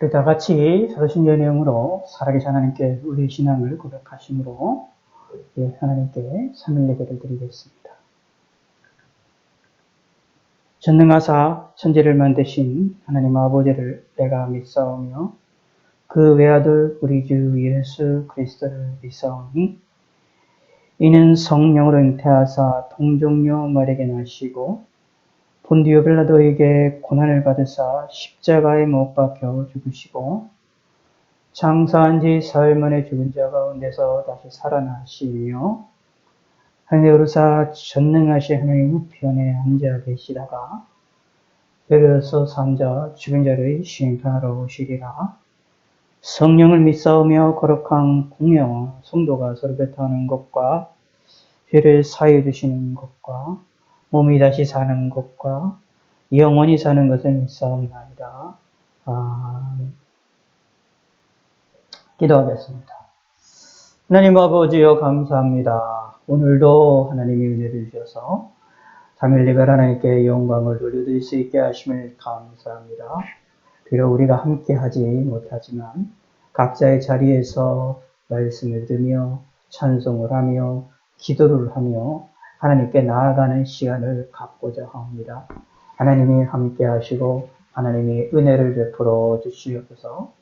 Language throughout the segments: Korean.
우리 다 같이 사도신경의 내용으로 살아계신 하나님께 우리의 신앙을 고백하심으로 하나님께 삼일 예배를 드리겠습니다. 전능하사 천지를 만드신 하나님 아버지를 내가 믿사오며 그 외아들 우리 주 예수 그리스도를 믿사오니 이는 성령으로 잉태하사 동정녀 마리아에게 나시고 본디오 빌라도에게 고난을 받으사 십자가에 못 박혀 죽으시고 장사한 지 사흘 만에 죽은 자 가운데서 다시 살아나시며 하늘에 오르사 전능하신 하나님 우편에 앉아 계시다가 내려서 산자 죽은 자를 심판하러 오시리라. 성령을 믿사오며 거룩한 공예와 성도가 서로 배타하는 것과 죄를 사해 주시는 것과 몸이 다시 사는 것과 영원히 사는 것을 믿사옵나이다. 아멘. 기도하겠습니다. 하나님 아버지여 감사합니다. 오늘도 하나님이 은혜를 주셔서 3일 예배를 하나님께 영광을 돌려드릴 수 있게 하심을 감사합니다. 비록 우리가 함께 하지 못하지만 각자의 자리에서 말씀을 들으며 찬송을 하며 기도를 하며 하나님께 나아가는 시간을 갖고자 합니다. 하나님이 함께 하시고 하나님이 은혜를 베풀어 주시옵소서.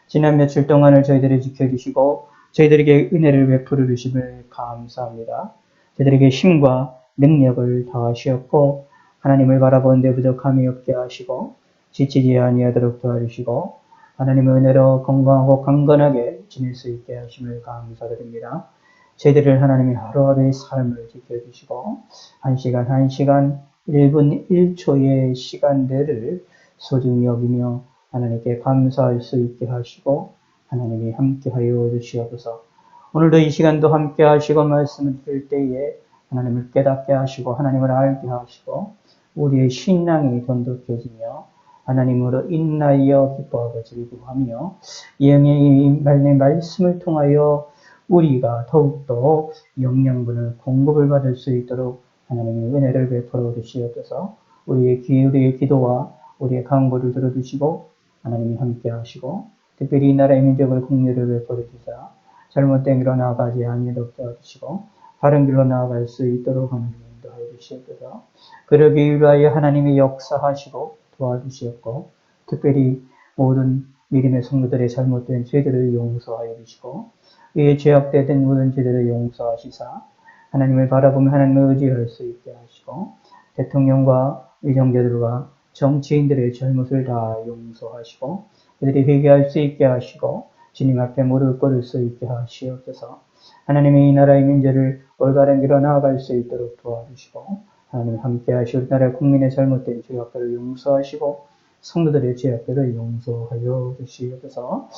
지난 며칠 동안을 저희들을 지켜주시고 저희들에게 은혜를 베풀어 주심을 감사합니다. 저희들에게 힘과 능력을 더하시었고 하나님을 바라보는데 부족함이 없게 하시고 지치지 아니하도록 도와주시고 하나님의 은혜로 건강하고 강건하게 지낼 수 있게 하심을 감사드립니다. 저희들을 하나님이 하루하루의 삶을 지켜주시고 한 시간 한 시간 1분 1초의 시간들을 소중히 여기며 하나님께 감사할 수 있게 하시고 하나님이 함께하여 주시옵소서. 오늘도 이 시간도 함께 하시고 말씀을 들을 때에 하나님을 깨닫게 하시고 하나님을 알게 하시고 우리의 신앙이 돈독해지며 하나님으로 인하여 기뻐하고 즐거워하며 영의 말씀을 통하여 우리가 더욱더 영양분을 공급을 받을 수 있도록 하나님의 은혜를 베풀어 주시옵소서. 우리의 기도와 우리의 간구를 들어주시고 하나님이 함께 하시고 특별히 이 나라의 민족을 국리를 베풀어 주사 잘못된 길로 나아가지 아니하도록 도와주시고 바른 길로 나아갈 수 있도록 하나님 인도하여 주시옵소서. 그러기 위하여 하나님이 역사하시고 도와주시옵고 특별히 모든 믿음의 성도들의 잘못된 죄들을 용서하여 주시고 이에 죄악되던 모든 죄들을 용서하시사 하나님을 바라보며 하나님을 의지할 수 있게 하시고 대통령과 의정자들과 정치인들의 잘못을 다 용서하시고 그들이 회개할 수 있게 하시고 주님 앞에 무릎 꿇을 수 있게 하시옵소서. 하나님의 이 나라의 민족을 올바른 길로 나아갈 수 있도록 도와주시고 하나님 함께 하시고 우리나라 국민의 잘못된 죄악들을 용서하시고 성도들의 죄악들을 용서하여 주시옵소서.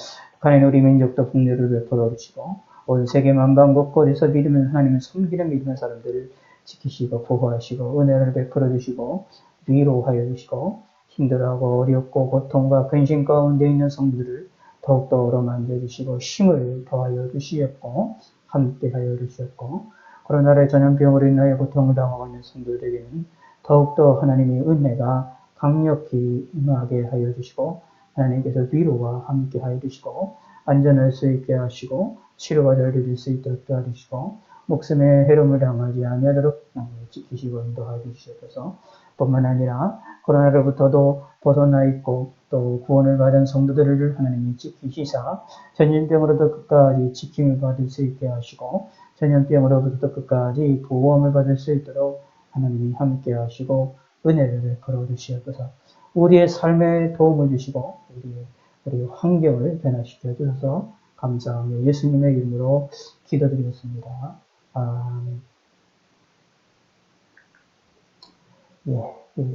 북한의 우리 민족도 국리를 베풀어 주시고 온 세계 만방 곳곳에서 믿으면 하나님을 섬기는 믿는 사람들을 지키시고 보호하시고 은혜를 베풀어 주시고 위로하여 주시고 힘들어하고 어렵고 고통과 근심 가운데 있는 성도들을 더욱더 어루만져 주시고 힘을 더하여 주시옵고 함께하여 주시옵고 코로나의 전염병으로 인하여 고통을 당하고 있는 성도들에게는 더욱더 하나님의 은혜가 강력히 임하게 하여 주시고 하나님께서 위로와 함께하여 주시고 안전할 수 있게 하시고 치료가 잘 이룰 수 있도록 도와주시고 목숨의 해로움을 당하지 아니하도록 지키시고 인도하여 주시옵소서. 뿐만 아니라 코로나로부터도 벗어나 있고 또 구원을 받은 성도들을 하나님이 지키시사 전염병으로도 끝까지 지킴을 받을 수 있게 하시고 전염병으로부터 끝까지 보호함을 받을 수 있도록 하나님이 함께 하시고 은혜를 베풀어 주시옵소서. 우리의 삶에 도움을 주시고 우리의 환경을 변화시켜 주셔서 감사하며 예수님의 이름으로 기도드리겠습니다. 아멘.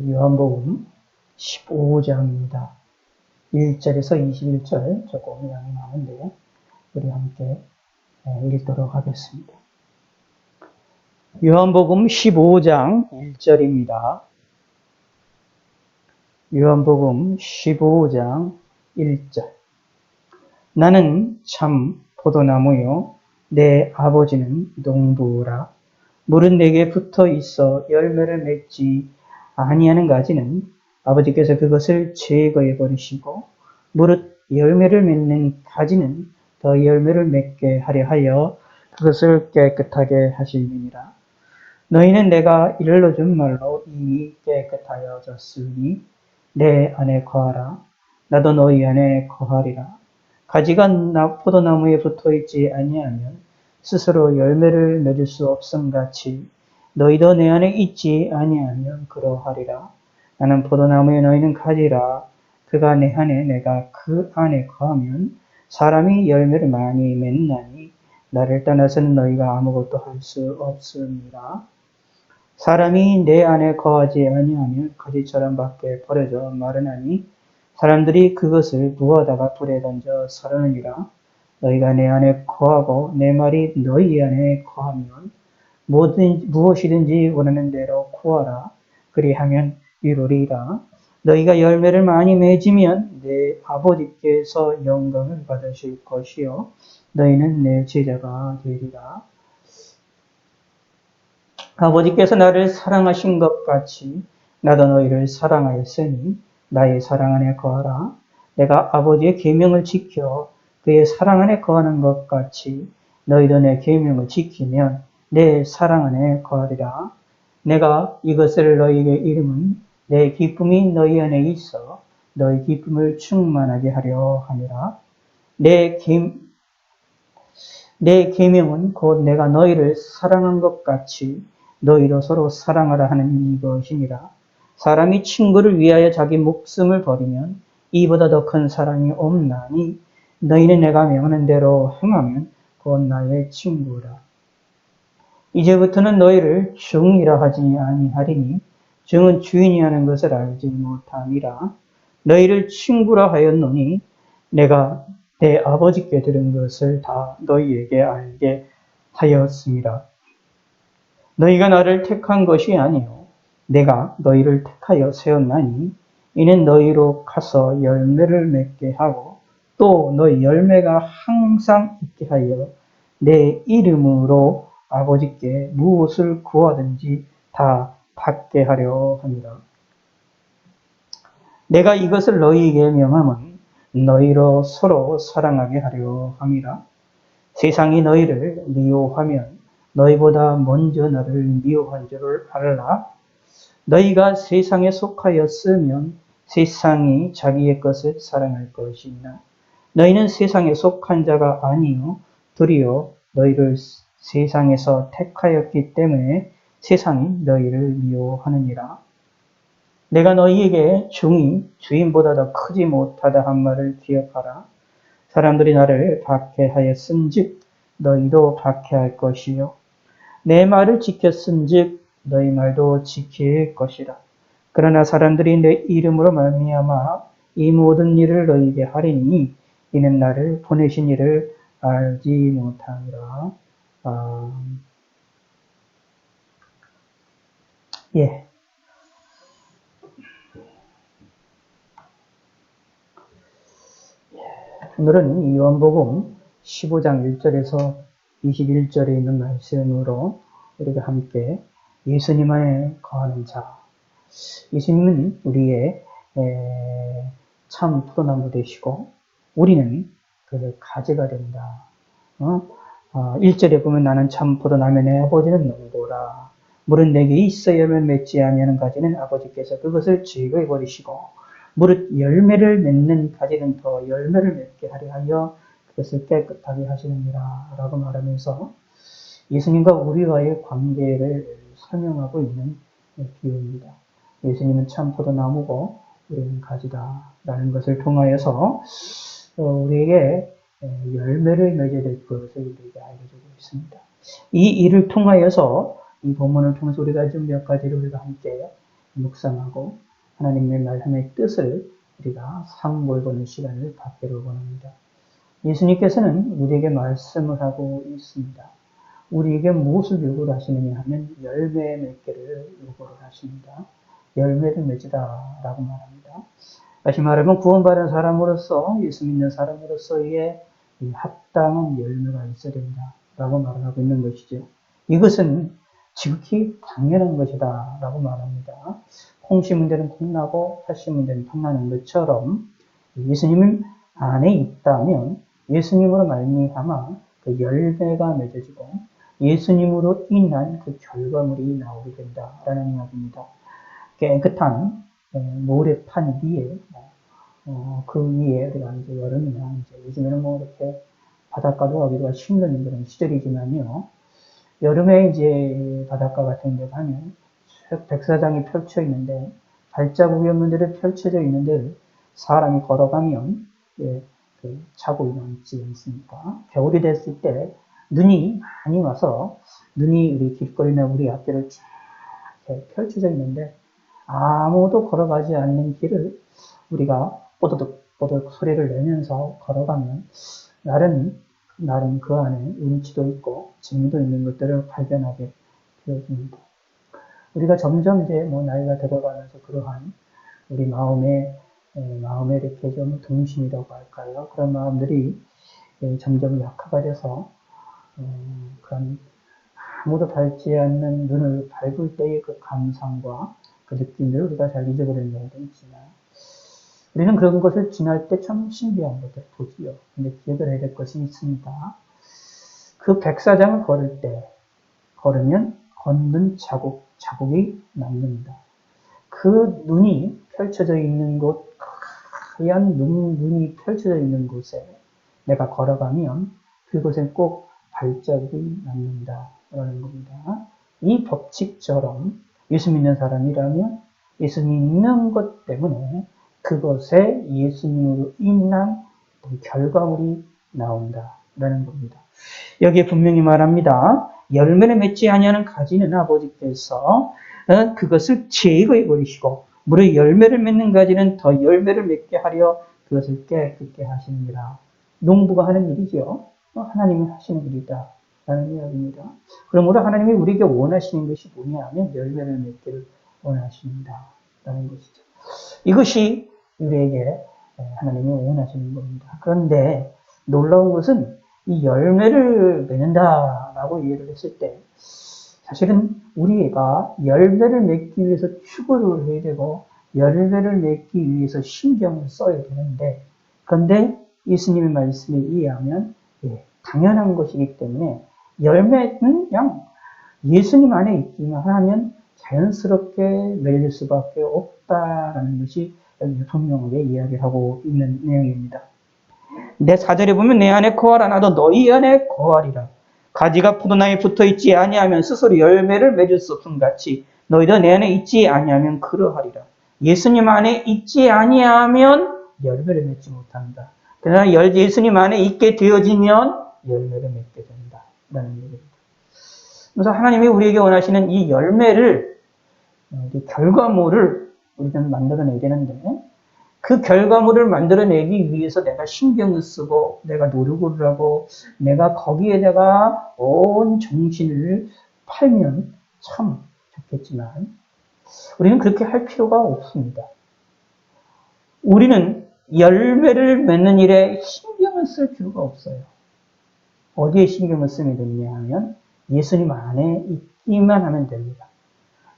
요한복음 15장입니다. 1절에서 21절 조금 양이 많은데 우리 함께 읽도록 하겠습니다. 요한복음 15장 1절입니다. 요한복음 15장 1절. 나는 참 포도나무요 내 아버지는 농부라. 물은 내게 붙어 있어 열매를 맺지 아니하는 가지는 아버지께서 그것을 제거해 버리시고 무릇 열매를 맺는 가지는 더 열매를 맺게 하려 하여 그것을 깨끗하게 하심이니라. 너희는 내가 일러준 말로 이미 깨끗하여졌으니 내 안에 거하라. 나도 너희 안에 거하리라. 가지가 포도나무에 붙어있지 아니하면 스스로 열매를 맺을 수 없음 같이 너희도 내 안에 있지 아니하면 그러하리라. 나는 포도나무에 너희는 가지라. 그가 내 안에 내가 그 안에 거하면 사람이 열매를 많이 맺나니 나를 떠나서는 너희가 아무것도 할 수 없습니다. 사람이 내 안에 거하지 아니하면 가지처럼 밖에 버려져 마르나니 사람들이 그것을 부어다가 불에 던져 썰으느니라. 너희가 내 안에 거하고 내 말이 너희 안에 거하면 무엇이든지 원하는 대로 구하라. 그리하면 이루리라. 너희가 열매를 많이 맺으면 내 아버지께서 영광을 받으실 것이요 너희는 내 제자가 되리라. 아버지께서 나를 사랑하신 것 같이 나도 너희를 사랑하였으니 나의 사랑 안에 거하라. 내가 아버지의 계명을 지켜 그의 사랑 안에 거하는 것 같이 너희도 내 계명을 지키면 내 사랑 안에 거하리라. 내가 이것을 너희에게 이름은 내 기쁨이 너희 안에 있어 너희 기쁨을 충만하게 하려 함이라. 내 계명은 곧 내가 너희를 사랑한 것 같이 너희도 서로 사랑하라 하는 이것이니라. 사람이 친구를 위하여 자기 목숨을 버리면 이보다 더 큰 사랑이 없나니 너희는 내가 명하는 대로 행하면 곧 나의 친구라. 이제부터는 너희를 종이라 하지 아니하리니 종은 주인이 하는 것을 알지 못함이라. 너희를 친구라 하였노니 내가 내 아버지께 들은 것을 다 너희에게 알게 하였습니다. 너희가 나를 택한 것이 아니요 내가 너희를 택하여 세웠나니 이는 너희로 가서 열매를 맺게 하고 또 너희 열매가 항상 있게 하여 내 이름으로 아버지께 무엇을 구하든지 다 받게 하려 합니다. 내가 이것을 너희에게 명함은 너희로 서로 사랑하게 하려 함이라. 세상이 너희를 미워하면 너희보다 먼저 나를 미워한 줄을 알라. 너희가 세상에 속하였으면 세상이 자기의 것을 사랑할 것이나 너희는 세상에 속한 자가 아니요 도리어 너희를 세상에서 택하였기 때문에 세상이 너희를 미워하느니라. 내가 너희에게 종이 주인보다 더 크지 못하다 한 말을 기억하라. 사람들이 나를 박해하였은즉 너희도 박해할 것이요 내 말을 지켰은즉 너희 말도 지킬 것이라. 그러나 사람들이 내 이름으로 말미암아 이 모든 일을 너희에게 하리니 이는 나를 보내신 이를 알지 못하니라. 예. 오늘은 요한복음 15장 1절에서 21절에 있는 말씀으로 우리가 함께 예수님 안에 거하는 자. 예수님은 우리의 참 포도나무 되시고 우리는 그 가지가 된다. 1절에 보면 나는 참 포도나무 내 아버지는 농부라. 물은 내게 있어야만 맺지 아니하는 가지는 아버지께서 그것을 제거해 버리시고 무릇 열매를 맺는 가지는 더 열매를 맺게 하려 하여 그것을 깨끗하게 하시느니라 라고 말하면서 예수님과 우리와의 관계를 설명하고 있는 비유입니다. 예수님은 참 포도나무고 우리는 가지다 라는 것을 통하여서 우리에게 열매를 맺어야 될 것을 우리에게 알려주고 있습니다. 이 일을 통하여서 이 본문을 통해서 우리가 좀 몇 가지를 우리가 함께 묵상하고 하나님의 말씀의 뜻을 우리가 상고해보는 시간을 갖기를 원합니다. 예수님께서는 우리에게 말씀을 하고 있습니다. 우리에게 무엇을 요구를 하시느냐 하면 열매 맺기를 요구를 하십니다. 열매를 맺으라 라고 말합니다. 다시 말하면 구원받은 사람으로서 예수 믿는 사람으로서의 합당한 열매가 있어야 된다 라고 말을 하고 있는 것이죠. 이것은 지극히 당연한 것이다 라고 말합니다. 콩 심은 데는 콩 나고 팥 심은 데는 팥 나는 것처럼 예수님은 안에 있다면 예수님으로 말미암아 그 열매가 맺어지고 예수님으로 인한 그 결과물이 나오게 된다라는 이야기입니다. 깨끗한 모래판 위에 그 위에 우리가 이제 여름이나 이제 요즘에는 뭐 이렇게 바닷가도 가기가 힘든 그런 시절이지만요. 여름에 이제 바닷가 같은 데 가면 백사장이 펼쳐 있는데 발자국이 없는 데를 펼쳐져 있는데 사람이 걸어가면 그 자국이 남지 않습니까? 겨울이 됐을 때 눈이 많이 와서 눈이 우리 길거리나 우리 앞길을 쫙 펼쳐져 있는데 아무도 걸어가지 않는 길을 우리가 뽀드득 뽀드득 소리를 내면서 걸어가면 나름 그 안에 운치도 있고 재미도 있는 것들을 발견하게 되어집니다. 우리가 점점 이제 뭐 나이가 들어가면서 그러한 우리 마음에 이렇게 좀 동심이라고 할까요? 그런 마음들이 점점 약화가 돼서 그런 아무도 밟지 않는 눈을 밟을 때의 그 감상과 그 느낌들을 우리가 잘 잊어버리는 경우도 있지만 우리는 그런 것을 지날 때 참 신비한 것을 보지요. 근데 기억을 해야 될 것이 있습니다. 그 백사장을 걸으면 걷는 자국이 남는다. 그 눈이 펼쳐져 있는 곳, 하얀 눈이 펼쳐져 있는 곳에 내가 걸어가면 그곳엔 꼭 발자국이 남는다라는 겁니다. 이 법칙처럼 예수 믿는 사람이라면 예수 믿는 것 때문에 그것에 예수님으로 인한 결과물이 나온다라는 겁니다. 여기에 분명히 말합니다. 열매를 맺지 아니하는 가지는 아버지께서 그것을 제거해 버리시고 무릇 열매를 맺는 가지는 더 열매를 맺게 하려 그것을 깨끗게 하시느니라. 농부가 하는 일이죠. 하나님이 하시는 일이다 라는 이야기입니다. 그러므로 하나님이 우리에게 원하시는 것이 뭐냐면 열매를 맺기를 원하십니다 라는 것이죠. 이것이 우리에게 하나님이 원하시는 겁니다. 그런데 놀라운 것은 이 열매를 맺는다라고 이해를 했을 때 사실은 우리가 열매를 맺기 위해서 추구를 해야 되고 열매를 맺기 위해서 신경을 써야 되는데 그런데 예수님의 말씀에 의하면 당연한 것이기 때문에 열매는 그냥 예수님 안에 있기만 하면 자연스럽게 맺을 수밖에 없다라는 것이 분명하게 이야기하고 있는 내용입니다. 내 4절에 보면 내 안에 거하라 나도 너희 안에 거하리라. 가지가 포도나무에 붙어있지 아니하면 스스로 열매를 맺을 수 없음 같이 너희도 내 안에 있지 아니하면 그러하리라. 예수님 안에 있지 아니하면 열매를 맺지 못한다. 그러나 예수님 안에 있게 되어지면 열매를 맺게 된다. 라는 얘기입니다. 그래서 하나님이 우리에게 원하시는 이 열매를, 이 결과물을 우리는 만들어내야 되는데 그 결과물을 만들어내기 위해서 내가 신경을 쓰고 내가 노력을 하고 내가 거기에다가 온 정신을 팔면 참 좋겠지만 우리는 그렇게 할 필요가 없습니다. 우리는 열매를 맺는 일에 신경을 쓸 필요가 없어요. 어디에 신경을 쓰면 되느냐 하면 예수님 안에 있기만 하면 됩니다.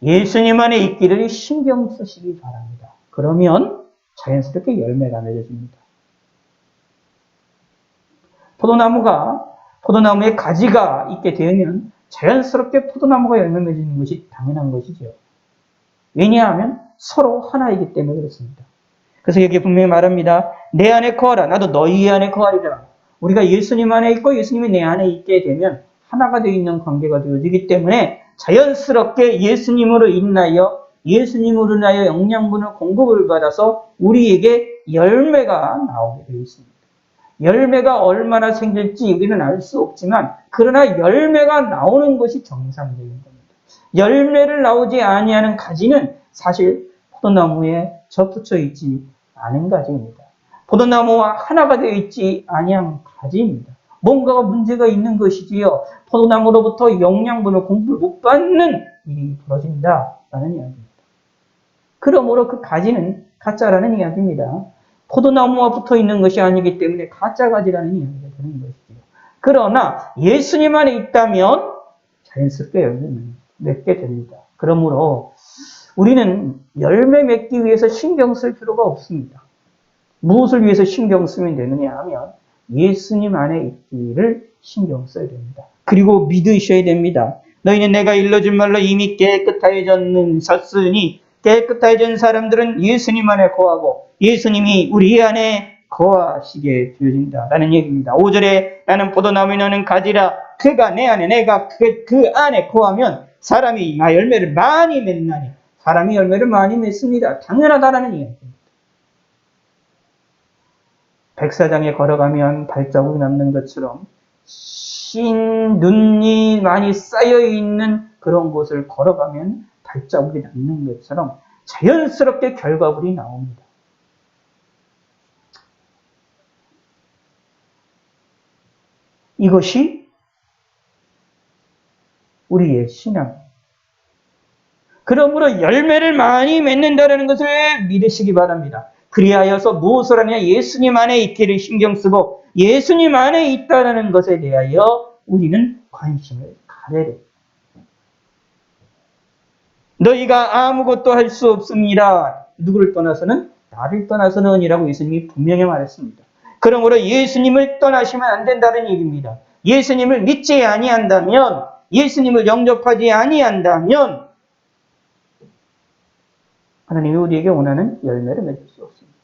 예수님 안에 있기를 신경 쓰시기 바랍니다. 그러면 자연스럽게 열매가 맺어집니다. 포도나무에 가지가 있게 되면 자연스럽게 포도나무가 열매 맺는 것이 당연한 것이죠. 왜냐하면 서로 하나이기 때문에 그렇습니다. 그래서 여기 분명히 말합니다. 내 안에 거하라. 나도 너희 안에 거하리라. 우리가 예수님 안에 있고 예수님이 내 안에 있게 되면 하나가 되어 있는 관계가 되어지기 때문에 자연스럽게 예수님으로 인하여 영양분을 공급을 받아서 우리에게 열매가 나오게 되어 있습니다. 열매가 얼마나 생길지 우리는 알 수 없지만 그러나 열매가 나오는 것이 정상적인 겁니다. 열매를 나오지 아니하는 가지는 사실 포도나무에 접붙여 있지 않은 가지입니다. 포도나무와 하나가 되어 있지 아니한 가지입니다. 뭔가가 문제가 있는 것이지요. 포도나무로부터 영양분을 공급을 못 받는 일이 벌어진다라는 이야기입니다. 그러므로 그 가지는 가짜라는 이야기입니다. 포도나무와 붙어 있는 것이 아니기 때문에 가짜 가지라는 이야기가 되는 것이죠. 그러나 예수님 안에 있다면 자연스럽게 열매를 맺게 됩니다. 그러므로 우리는 열매 맺기 위해서 신경 쓸 필요가 없습니다. 무엇을 위해서 신경 쓰면 되느냐 하면 예수님 안에 있기를 신경 써야 됩니다. 그리고 믿으셔야 됩니다. 너희는 내가 일러준 말로 이미 깨끗하여졌으니 깨끗해진 사람들은 예수님 안에 거하고 예수님이 우리 안에 거하시게 되어진다라는 얘기입니다. 5절에 나는 포도나무에 너는 가지라 그가 내 안에 내가 그 안에 거하면 사람이 열매를 많이 맺나니 사람이 열매를 많이 맺습니다. 당연하다라는 이야기입니다. 백사장에 걸어가면 발자국이 남는 것처럼 신 눈이 많이 쌓여있는 그런 곳을 걸어가면 발자국이 남는 것처럼 자연스럽게 결과물이 나옵니다. 이것이 우리의 신앙. 그러므로 열매를 많이 맺는다는 것을 믿으시기 바랍니다. 그리하여서 무엇을 하냐? 예수님 안에 있기를 신경 쓰고 예수님 안에 있다는 것에 대하여 우리는 관심을 가져야 됩니다. 너희가 아무것도 할 수 없습니다. 누구를 떠나서는? 나를 떠나서는 이라고 예수님이 분명히 말했습니다. 그러므로 예수님을 떠나시면 안 된다는 얘기입니다. 예수님을 믿지 아니한다면, 예수님을 영접하지 아니한다면 하나님이 우리에게 원하는 열매를 맺을 수 없습니다.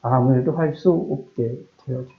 아무 일도 할 수 없게 되어집니다.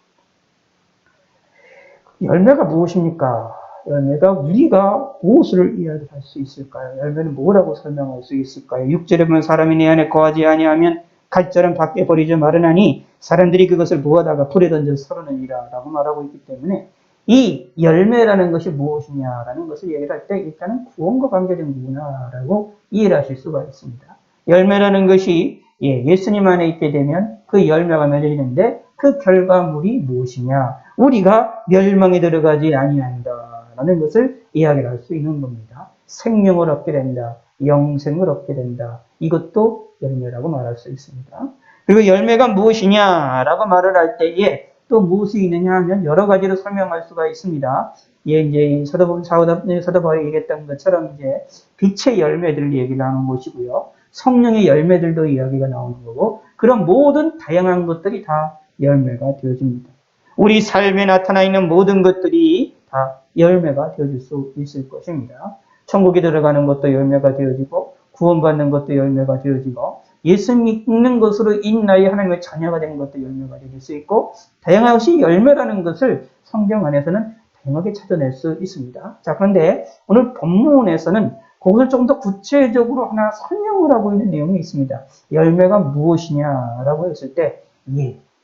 열매가 무엇입니까? 열매가 우리가 무엇을 이야기할 수 있을까요? 열매는 뭐라고 설명할 수 있을까요? 6절에 보면 사람이 내 안에 거하지 아니하면 갈절은 밖에 버리지 마르나니 사람들이 그것을 모아다가 불에 던져 썰어내니라 라고 말하고 있기 때문에 이 열매라는 것이 무엇이냐라는 것을 얘기를 할 때 일단은 구원과 관계된 거구나라고 이해를 하실 수가 있습니다. 열매라는 것이 예수님 안에 있게 되면 그 열매가 맺어지는데 그 결과물이 무엇이냐? 우리가 멸망에 들어가지 아니한다라는 것을 이야기를 할 수 있는 겁니다. 생명을 얻게 된다. 영생을 얻게 된다. 이것도 열매라고 말할 수 있습니다. 그리고 열매가 무엇이냐라고 말을 할 때에 또 무엇이 있느냐 하면 여러 가지로 설명할 수가 있습니다. 이제 사도 바울이 얘기했던 것처럼 이제 빛의 열매들을 얘기를 하는 것이고요. 성령의 열매들도 이야기가 나오는 거고, 그런 모든 다양한 것들이 다 열매가 되어집니다. 우리 삶에 나타나 있는 모든 것들이 다 열매가 되어질 수 있을 것입니다. 천국에 들어가는 것도 열매가 되어지고, 구원받는 것도 열매가 되어지고, 예수 믿는 것으로 인하여 하나님의 자녀가 되는 것도 열매가 될 수 있고, 다양한 것이 열매라는 것을 성경 안에서는 다양하게 찾아낼 수 있습니다. 자, 그런데 오늘 본문에서는 그것을 좀 더 구체적으로 하나 설명을 하고 있는 내용이 있습니다. 열매가 무엇이냐라고 했을 때,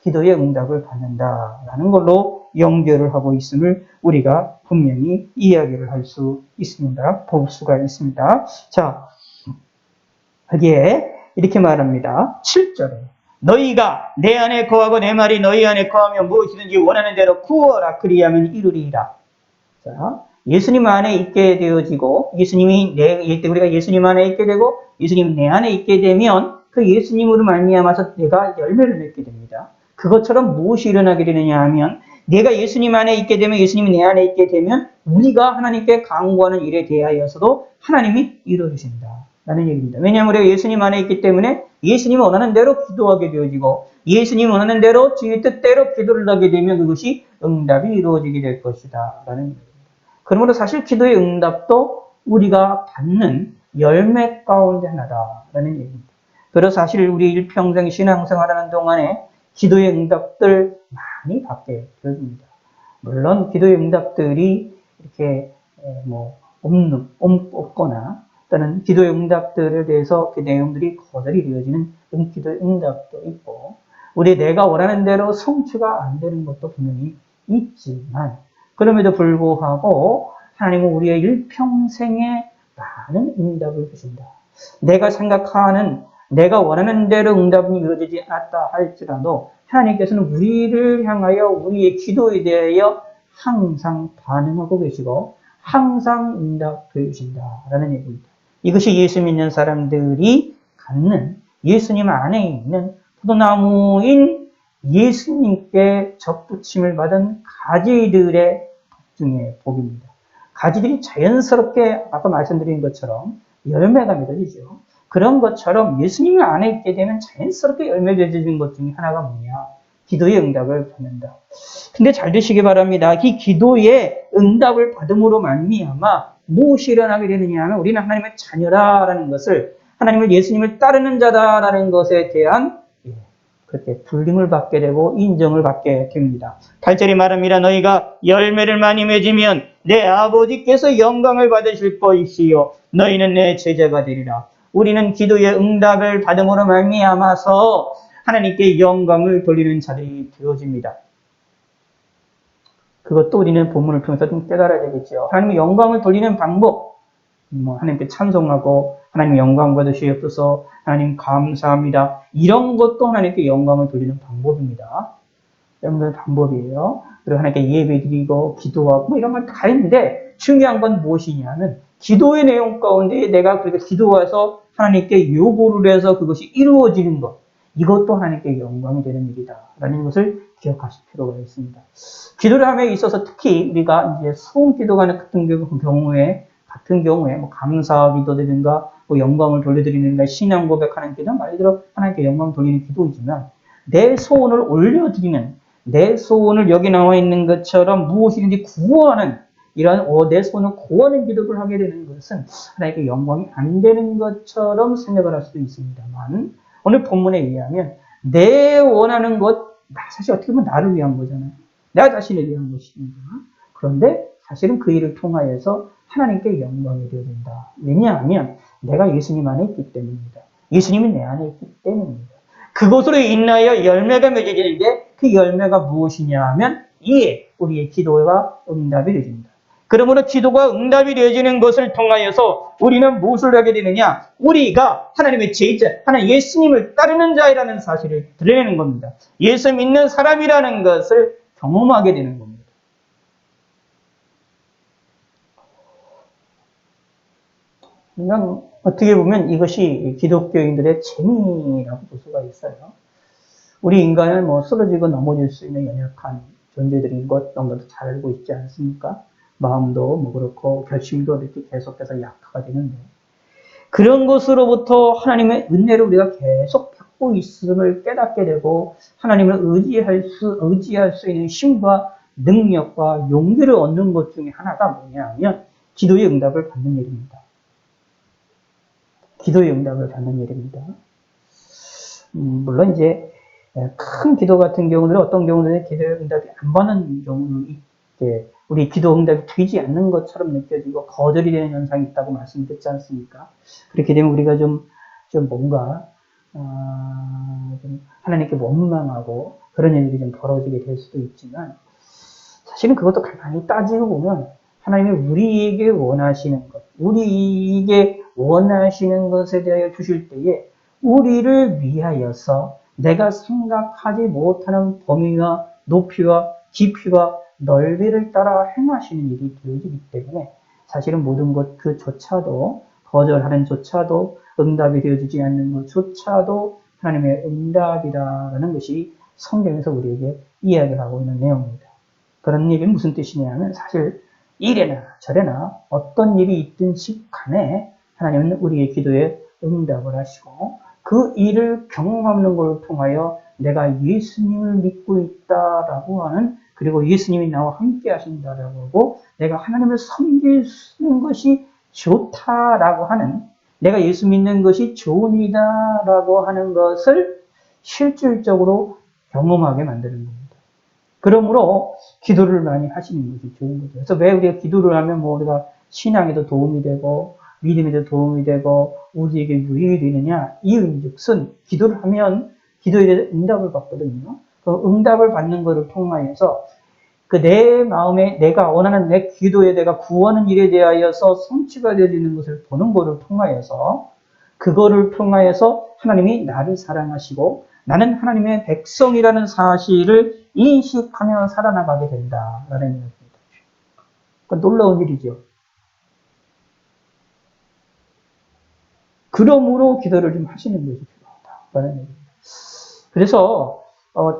기도의 응답을 받는다라는 걸로 연결을 하고 있음을 우리가 분명히 이야기를 할 수 있습니다. 볼 수가 있습니다. 자, 여기에 이렇게 말합니다. 7절에 너희가 내 안에 거하고 내 말이 너희 안에 거하면 무엇이든지 원하는 대로 구하라 그리하면 이루리라. 자, 예수님 안에 있게 되어지고 우리가 예수님 안에 있게 되고 예수님 내 안에 있게 되면 그 예수님으로 말미암아서 내가 열매를 맺게 됩니다. 그것처럼 무엇이 일어나게 되느냐 하면 내가 예수님 안에 있게 되면 예수님이 내 안에 있게 되면 우리가 하나님께 간구하는 일에 대하여서도 하나님이 이루어주신다 라는 얘기입니다. 왜냐하면 우리가 예수님 안에 있기 때문에 예수님이 원하는 대로 기도하게 되어지고 예수님이 원하는 대로 주의 뜻대로 기도를 하게 되면 그것이 응답이 이루어지게 될 것이다 라는 얘기입니다. 그러므로 사실 기도의 응답도 우리가 받는 열매 가운데 하나다라는 얘기입니다. 그래서 사실 우리 일평생 신앙생활하는 동안에 기도의 응답들 많이 받게 되어집니다. 물론 기도의 응답들이 이렇게 없거나 또는 기도의 응답들에 대해서 그 내용들이 거절이 되어지는 기도의 응답도 있고 우리 내가 원하는 대로 성취가 안 되는 것도 분명히 있지만 그럼에도 불구하고 하나님은 우리의 일평생에 많은 응답을 주신다. 내가 생각하는 내가 원하는 대로 응답이 이루어지지 않았다 할지라도 하나님께서는 우리를 향하여 우리의 기도에 대하여 항상 반응하고 계시고 항상 응답해 주신다라는 얘기입니다. 이것이 예수 믿는 사람들이 갖는 예수님 안에 있는 포도나무인 예수님께 접붙임을 받은 가지들의 중에 복입니다. 가지들이 자연스럽게 아까 말씀드린 것처럼 열매가 맺어지죠. 그런 것처럼 예수님 안에 있게 되면 자연스럽게 열매 맺어지는 것 중에 하나가 뭐냐? 기도의 응답을 받는다. 근데 잘 되시기 바랍니다. 이 기도의 응답을 받음으로 말미암아 무엇이 일어나게 되느냐 하면 우리는 하나님의 자녀라라는 것을 하나님을 예수님을 따르는 자다라는 것에 대한 그렇게 불림을 받게 되고 인정을 받게 됩니다. 8절이 말합니다. 너희가 열매를 많이 맺으면 내 아버지께서 영광을 받으실 것이요 너희는 내 제자가 되리라. 우리는 기도의 응답을 받음으로 말미암아서 하나님께 영광을 돌리는 자들이 되어집니다. 그것도 우리는 본문을 통해서 좀 깨달아야 되겠죠. 하나님의 영광을 돌리는 방법, 하나님께 찬송하고 하나님 영광 받으시옵소서, 하나님 감사합니다. 이런 것도 하나님께 영광을 돌리는 방법입니다. 여러분들 방법이에요. 그리고 하나님께 예배드리고 기도하고 이런 걸 다 했는데 중요한 건 무엇이냐면 기도의 내용 가운데 내가 그렇게 기도해서 하나님께 요구를 해서 그것이 이루어지는 것, 이것도 하나님께 영광이 되는 일이다 라는 것을 기억하실 필요가 있습니다. 기도를 함에 있어서 특히 우리가 이제 소음 기도가 같은 경우에 뭐 감사 기도든가 뭐 영광을 돌려드리는가 신앙 고백하는 기도 말 그대로 하나님께 영광 돌리는 기도이지만 내 소원을 올려드리는 내 소원을 여기 나와 있는 것처럼 무엇이든지 구하는 이런 내 소원을 구하는 기도를 하게 되는 것은 하나님께 영광이 안 되는 것처럼 생각을 할 수도 있습니다만 오늘 본문에 의하면 내 원하는 것 사실 어떻게 보면 나를 위한 거잖아요. 나 자신을 위한 것입니다. 그런데 사실은 그 일을 통하여서 하나님께 영광이 되어야 된다. 왜냐하면 내가 예수님 안에 있기 때문입니다. 예수님이 내 안에 있기 때문입니다. 그것으로 인하여 열매가 맺어지는데 그 열매가 무엇이냐 하면 이에 우리의 기도가 응답이 되어집니다. 그러므로 기도가 응답이 되어지는 것을 통하여서 우리는 무엇을 하게 되느냐? 우리가 하나님의 제자, 하나님 예수님을 따르는 자이라는 사실을 드러내는 겁니다. 예수 믿는 사람이라는 것을 경험하게 되는 겁니다. 그냥 어떻게 보면 이것이 기독교인들의 재미라고 볼 수가 있어요. 우리 인간은 쓰러지고 넘어질 수 있는 연약한 존재들인 것 너무나도 잘 알고 있지 않습니까? 마음도 그렇고 결심도 이렇게 계속해서 약화가 되는데 그런 것으로부터 하나님의 은혜를 우리가 계속 받고 있음을 깨닫게 되고 하나님을 의지할 수 있는 힘과 능력과 용기를 얻는 것 중에 하나가 뭐냐면 기도의 응답을 받는 일입니다. 기도의 응답을 받는 일입니다. 물론 이제 큰 기도 같은 경우는 어떤 경우는 기도의 응답이 안 받는 경우는 있게 우리 기도 응답이 되지 않는 것처럼 느껴지고 거절이 되는 현상이 있다고 말씀드렸지 않습니까? 그렇게 되면 우리가 좀 뭔가 좀 하나님께 원망하고 그런 일들이 좀 벌어지게 될 수도 있지만 사실은 그것도 가만히 따지고 보면 하나님이 우리에게 원하시는 것, 우리에게 원하시는 것에 대하여 주실 때에 우리를 위하여서 내가 생각하지 못하는 범위와 높이와 깊이와 넓이를 따라 행하시는 일이 되어지기 때문에 사실은 모든 것 그조차도 거절하는 조차도 응답이 되어지지 않는 것조차도 하나님의 응답이라는 것이 성경에서 우리에게 이야기를 하고 있는 내용입니다. 그런 얘기는 무슨 뜻이냐면 사실 이래나 저래나 어떤 일이 있든지 간에 하나님은 우리의 기도에 응답을 하시고 그 일을 경험하는 것을 통하여 내가 예수님을 믿고 있다라고 하는 그리고 예수님이 나와 함께 하신다라고 하고 내가 하나님을 섬기는 것이 좋다라고 하는 내가 예수 믿는 것이 좋은 일이다라고 하는 것을 실질적으로 경험하게 만드는 겁니다. 그러므로 기도를 많이 하시는 것이 좋은 거죠. 그래서 왜 우리가 기도를 하면 우리가 신앙에도 도움이 되고 믿음에도 도움이 되고 우리에게 유익이 되느냐? 이은즉슨 기도를 하면 기도에 대해 응답을 받거든요. 그 응답을 받는 것을 통하여서 그 내 마음에 내가 원하는 내 기도에 내가 구하는 일에 대하여서 성취가 되어지는 것을 보는 것을 통하여서 그거를 통하여서 하나님이 나를 사랑하시고 나는 하나님의 백성이라는 사실을 인식하며 살아나가게 된다라는 얘기입니다. 그러니까 놀라운 일이죠. 그러므로 기도를 좀 하시는 것이 필요하다라는 얘기입니다. 그래서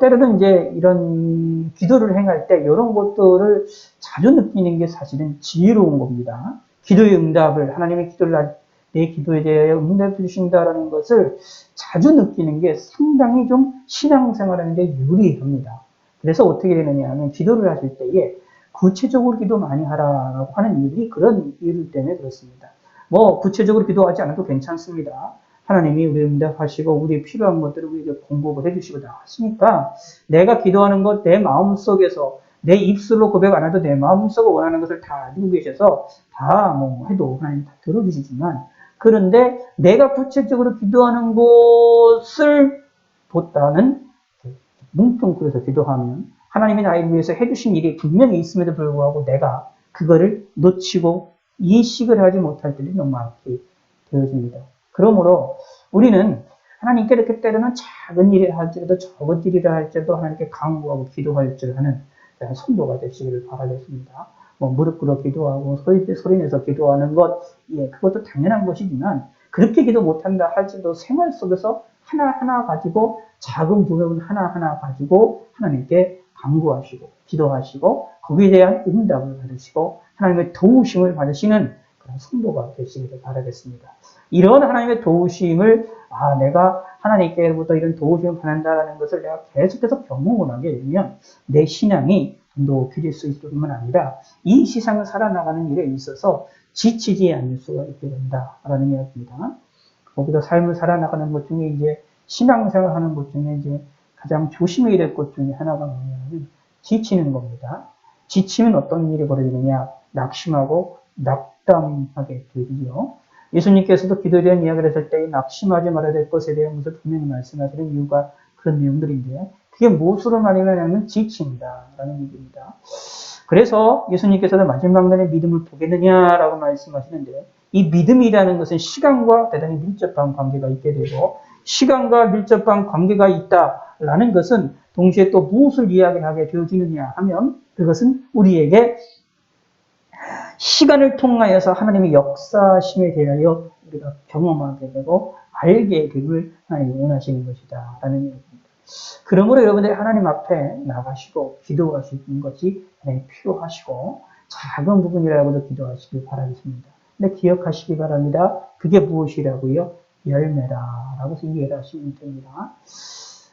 때로는 이제 이런 기도를 행할 때 이런 것들을 자주 느끼는 게 사실은 지혜로운 겁니다. 기도의 응답을 하나님의 기도를 내 기도에 대하여 응답해 주신다라는 것을 자주 느끼는 게 상당히 좀 신앙생활하는 데 유리합니다. 그래서 어떻게 되느냐 하면 기도를 하실 때에 구체적으로 기도 많이 하라고 하는 이유들이 그런 이유 때문에 그렇습니다. 뭐 구체적으로 기도하지 않아도 괜찮습니다. 하나님이 우리 응답하시고 우리 필요한 것들을 우리에게 공급을 해주시고 나왔으니까 내가 기도하는 것 내 마음속에서 내 입술로 고백 안 해도 내 마음속으로 원하는 것을 다 알고 계셔서 다 뭐 해도 하나님 다 들어주시지만 그런데 내가 구체적으로 기도하는 것을 보다는 뭉뚱그려서 기도하면 하나님이 나를 위해서 해주신 일이 분명히 있음에도 불구하고 내가 그거를 놓치고 인식을 하지 못할 때도 너무 많게 되어집니다. 그러므로 우리는 하나님께 이렇게 때로는 작은 일이라 할지라도 적은 일이라 할지라도 하나님께 간구하고 기도할 줄 하는 성도가 되시기를 바라겠습니다. 뭐 무릎 꿇어 기도하고 소리 내서 기도하는 것, 예, 그것도 당연한 것이지만 그렇게 기도 못한다 할지라도 생활 속에서 하나하나 가지고 작은 부분 하나하나 가지고 하나님께 간구하시고 기도하시고 거기에 대한 응답을 받으시고 하나님의 도우심을 받으시는 그런 성도가 되시기를 바라겠습니다. 이런 하나님의 도우심을 내가 하나님께로부터 이런 도우심을 받는다라는 것을 내가 계속해서 경험을 하게 되면 내 신앙이 좀 더 높아질 수 있을 뿐만 아니라 이 세상을 살아나가는 일에 있어서 지치지 않을 수가 있게 된다라는 이야기입니다. 거기서 삶을 살아나가는 것 중에 이제 신앙생활 하는 것 중에 이제 가장 조심해야 될 것 중에 하나가 뭐냐면 지치는 겁니다. 지치면 어떤 일이 벌어지느냐? 낙심하고 낙담하게 되지요. 예수님께서도 기도에 대한 이야기를 했을 때 낙심하지 말아야 될 것에 대한 것을 분명히 말씀하시는 이유가 그런 내용들인데 그게 무엇으로 말하냐면 지친다라는 얘기입니다. 그래서 예수님께서도 마지막 날에 믿음을 보겠느냐라고 말씀하시는데 이 믿음이라는 것은 시간과 대단히 밀접한 관계가 있게 되고 시간과 밀접한 관계가 있다라는 것은 동시에 또 무엇을 이야기하게 되어지느냐 하면 그것은 우리에게 시간을 통하여서 하나님의 역사심에 대하여 우리가 경험하게 되고 알게 되길 하나님이 원하시는 것이다 라는 얘기입니다. 그러므로 여러분들이 하나님 앞에 나가시고 기도하시는 것이 필요하시고 작은 부분이라고도 기도하시길 바라겠습니다. 근데 기억하시기 바랍니다. 그게 무엇이라고요? 열매라라고 이해를 하시면 됩니다.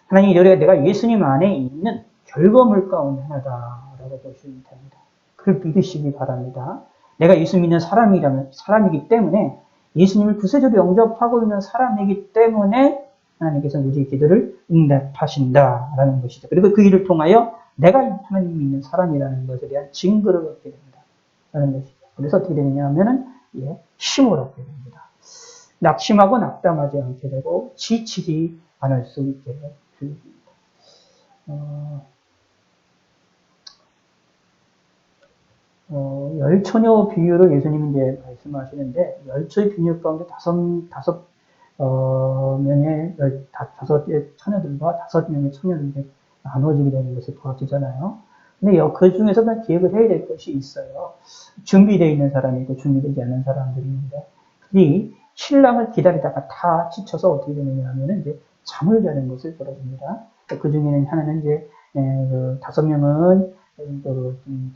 하나님 열매가 내가 예수님 안에 있는 결과물 가운데 하나다라고 보시면 됩니다. 그걸 믿으시기 바랍니다. 내가 예수 믿는 사람이기 때문에 예수님을 구세주로 영접하고 있는 사람이기 때문에 하나님께서 우리의 기도를 응답하신다라는 것이죠. 그리고 그 일을 통하여 내가 하나님 믿는 사람이라는 것에 대한 증거를 얻게 됩니다. 라는 것이죠. 그래서 어떻게 되느냐 하면은 힘을 얻게 됩니다. 낙심하고 낙담하지 않게 되고 지치지 않을 수 있게 됩니다. 열처녀 비유를 예수님이 이제 말씀하시는데, 열처의 비유 가운데 다섯 처녀들과 5명의 처녀들에게 나눠지게 되는 것을 보여주잖아요. 근데 그 중에서 그냥 기억을 해야 될 것이 있어요. 준비되어 있는 사람이 있고 준비되지 않은 사람들이 있는데, 그들이 신랑을 기다리다가 다 지쳐서 어떻게 되느냐 하면은 이제 잠을 자는 것을 보여줍니다. 그 중에는 하나는 이제, 5명은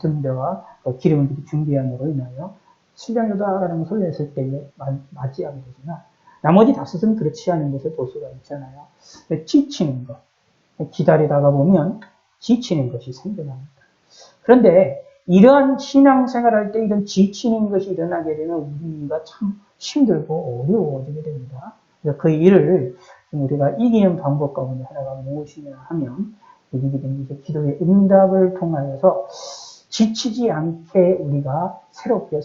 등대와 기름을 준비함으로 인하여 신랑이다라는 소리를 했을 때에 맞이하게 되지만 나머지 5은 그렇지 않은 것을 볼 수가 있잖아요. 지치는 것, 기다리다가 보면 지치는 것이 생겨납니다. 그런데 이러한 신앙생활할 때 이런 지치는 것이 일어나게 되면 우리가 참 힘들고 어려워지게 됩니다. 그래서 그 일을 우리가 이기는 방법 가운데 하나가 무엇이냐 하면 이기게 되는 기도의 응답을 통하여서 지치지 않게 우리가 새롭게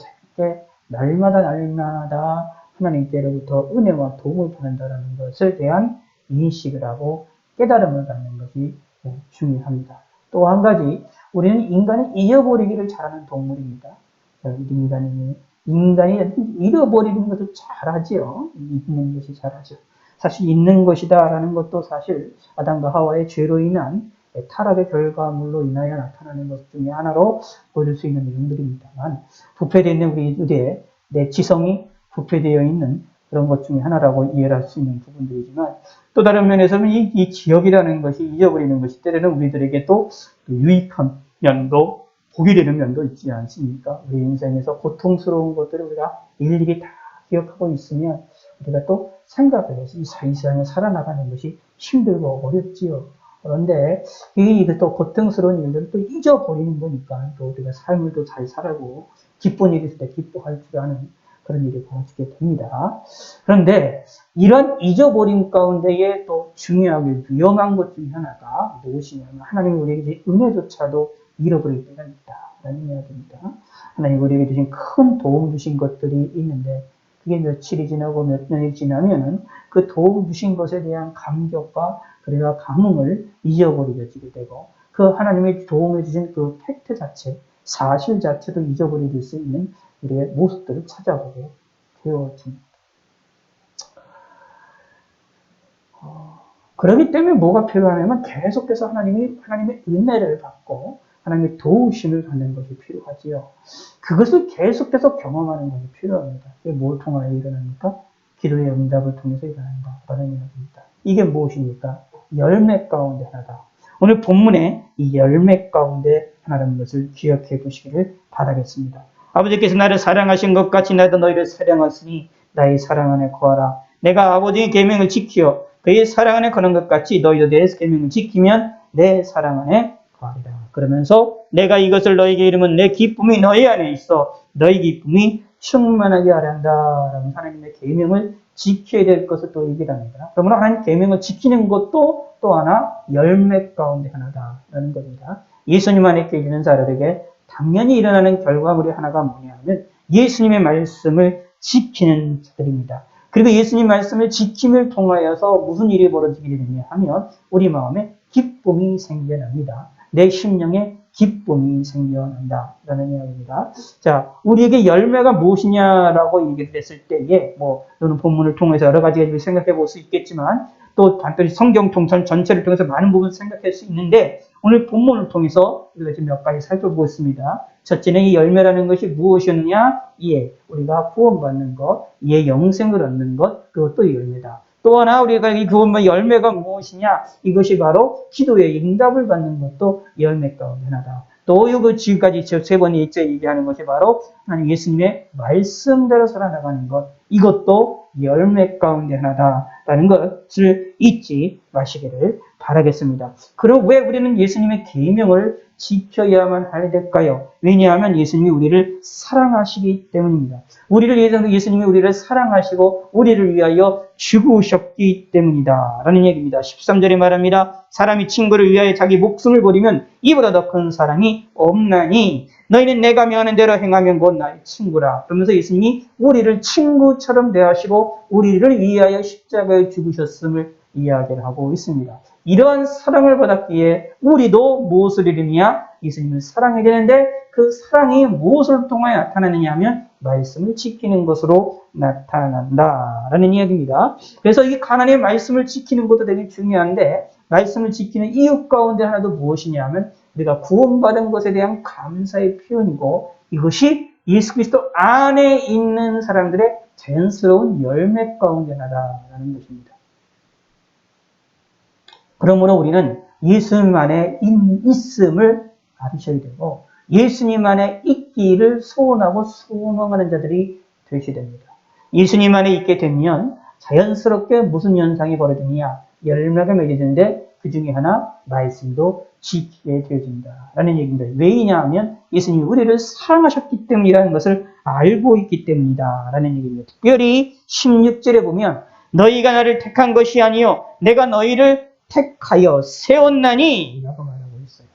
날마다 하나님께로부터 은혜와 도움을 받는다는 것에 대한 인식을 하고 깨달음을 갖는 것이 중요합니다. 또 한 가지, 우리는 인간이 잊어버리기를 잘하는 동물입니다. 인간이 잃어버리는 것을 잘하지요. 잊는 것이 잘하죠. 사실 잊는 것이다라는 것도 사실 아담과 하와의 죄로 인한 타락의 결과물로 인하여 나타나는 것 중에 하나로 보여줄 수 있는 내용들입니다만, 부패되어 있는 우리의 내 지성이 부패되어 있는 그런 것 중에 하나라고 이해를 할 수 있는 부분들이지만, 또 다른 면에서는 이 기억이라는 것이 잊어버리는 것이 때로는 우리들에게 또 유익한 면도, 복이 되는 면도 있지 않습니까? 우리 인생에서 고통스러운 것들을 우리가 일일이 다 기억하고 있으면 우리가 또 생각을 해서 이 세상에 살아나가는 것이 힘들고 어렵지요. 그런데 또 고통스러운 일들을 또 잊어버리는 거니까 또 우리가 삶을 또 잘 살고 기쁜 일이 있을 때 기뻐할 줄 아는 그런 일이 벌어지게 됩니다. 그런데 이런 잊어버림 가운데에 또 중요하게 위험한 것 중에 하나가 무엇이냐면 하나님이 우리에게 은혜조차도 잃어버릴 때가 있다라는 이야기입니다. 하나님이 우리에게 주신 큰 도움 주신 것들이 있는데 그게 며칠이 지나고 몇 년이 지나면 그 도움 주신 것에 대한 감격과 그래야 감흥을 잊어버리게 되고 그 하나님의 도움을 주신 그 팩트 자체, 사실 자체도 잊어버릴 수 있는 우리의 모습들을 찾아보게 되어집니다. 그렇기 때문에 뭐가 필요하냐면 계속해서 하나님의 은혜를 받고 하나님의 도우심을 받는 것이 필요하지요. 그것을 계속해서 경험하는 것이 필요합니다. 이게 뭘 통하여 일어납니까? 기도의 응답을 통해서 일어난다. 라는 이야기입니다. 이게 무엇입니까? 열매 가운데 하나다. 오늘 본문에 이 열매 가운데 하나라는 것을 기억해 보시기를 바라겠습니다. 아버지께서 나를 사랑하신 것 같이 나도 너희를 사랑하시니 나의 사랑 안에 거하라. 내가 아버지의 계명을 지켜 그의 사랑 안에 거는 것 같이 너희도 내 계명을 지키면 내 사랑 안에 거하리라. 그러면서 내가 이것을 너희에게 이르면 내 기쁨이 너희 안에 있어 너희 기쁨이 충만하게 하려 한다. 라는 하나님의 계명을 지켜야 될 것을 또 얘기를 합니다. 그러므로 하나님 계명을 지키는 것도 또 하나 열매 가운데 하나다라는 겁니다. 예수님 안에 계시는 자들에게 당연히 일어나는 결과물이 하나가 뭐냐 하면 예수님의 말씀을 지키는 자들입니다. 그리고 예수님 말씀을 지킴을 통하여서 무슨 일이 벌어지게 되느냐 하면 우리 마음에 기쁨이 생겨납니다. 내 심령에 기쁨이 생겨난다. 라는 이야기입니다. 자, 우리에게 열매가 무엇이냐라고 얘기를 했을 때에, 또는 본문을 통해서 여러 가지 생각해 볼 수 있겠지만, 또 단편히 성경 통찰 전체를 통해서 많은 부분을 생각할 수 있는데, 오늘 본문을 통해서 우리가 지금 몇 가지 살펴보겠습니다. 첫째는 이 열매라는 것이 무엇이었느냐? 우리가 구원받는 것, 영생을 얻는 것, 그것도 열매다. 또 하나 우리가 이 구원의 열매가 무엇이냐? 이것이 바로 기도의 응답을 받는 것도 열매 가운데 하나다. 또 이거 지금까지 세 번째 얘기하는 것이 바로 하나님 예수님의 말씀대로 살아나가는 것, 이것도 열매 가운데 하나다라는 것을 잊지 마시기를 바라겠습니다. 그럼 왜 우리는 예수님의 계명을 지켜야만 하야 될까요? 왜냐하면 예수님이 우리를 사랑하시기 때문입니다. 예수님이 우리를 사랑하시고 우리를 위하여 죽으셨기 때문이다. 라는 얘기입니다. 13절에 말합니다. 사람이 친구를 위하여 자기 목숨을 버리면 이보다 더 큰 사랑이 없나니 너희는 내가 명하는 대로 행하면 곧 나의 친구라. 그러면서 예수님이 우리를 친구처럼 대하시고 우리를 위하여 십자가에 죽으셨음을 이야기를 하고 있습니다. 이러한 사랑을 받았기에 우리도 무엇을 이루느냐? 예수님을 사랑해야 되는데 그 사랑이 무엇을 통하여 나타나느냐 하면 말씀을 지키는 것으로 나타난다라는 이야기입니다. 그래서 이 가난의 말씀을 지키는 것도 되게 중요한데 말씀을 지키는 이유 가운데 하나도 무엇이냐 하면 우리가 구원받은 것에 대한 감사의 표현이고 이것이 예수 그리스도 안에 있는 사람들의 자연스러운 열매 가운데 하나다라는 것입니다. 그러므로 우리는 예수님 안에 있음을 알으셔야 되고 예수님 안에 있기를 소원하고 소원하는 자들이 되셔야 됩니다. 예수님 안에 있게 되면 자연스럽게 무슨 현상이 벌어지느냐? 열매가 맺어지는데 그 중에 하나 말씀도 지키게 되어진다. 라는 얘기입니다. 왜냐 하면 예수님이 우리를 사랑하셨기 때문이라는 것을 알고 있기 때문이다. 라는 얘기입니다. 특별히 16절에 보면 너희가 나를 택한 것이 아니요 내가 너희를 택하여 세웠나니 라고 말하고 있어요.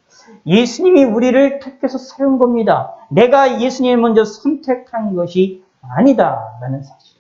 예수님이 우리를 택해서 세운 겁니다. 내가 예수님을 먼저 선택한 것이 아니다 라는 사실.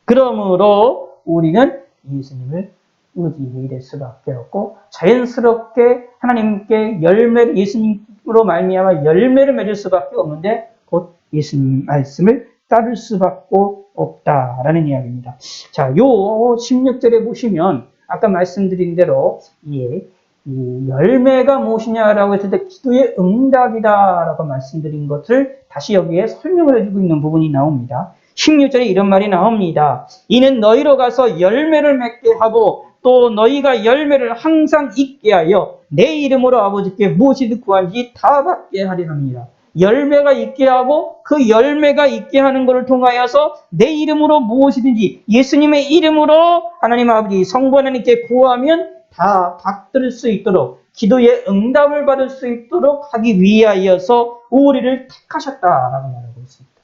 그러므로 우리는 예수님을 의지해야 될 수밖에 없고 자연스럽게 하나님께 열매를 예수님으로 말미암아 열매를 맺을 수밖에 없는데 곧 예수님 말씀을 따를 수밖에 없다라는 이야기입니다. 자, 요 16절에 보시면 아까 말씀드린 대로 이 열매가 무엇이냐라고 했을 때 기도의 응답이다라고 말씀드린 것을 다시 여기에 설명을 해주고 있는 부분이 나옵니다. 16절에 이런 말이 나옵니다. 이는 너희로 가서 열매를 맺게 하고 또 너희가 열매를 항상 있게 하여 내 이름으로 아버지께 무엇이든 구한지 다 받게 하리라 합니다. 열매가 있게 하고 그 열매가 있게 하는 것을 통하여서 내 이름으로 무엇이든지 예수님의 이름으로 하나님 아버지 성부 하나님께 구하면 다 받들 수 있도록 기도의 응답을 받을 수 있도록 하기 위하여서 우리를 택하셨다라고 말하고 있습니다.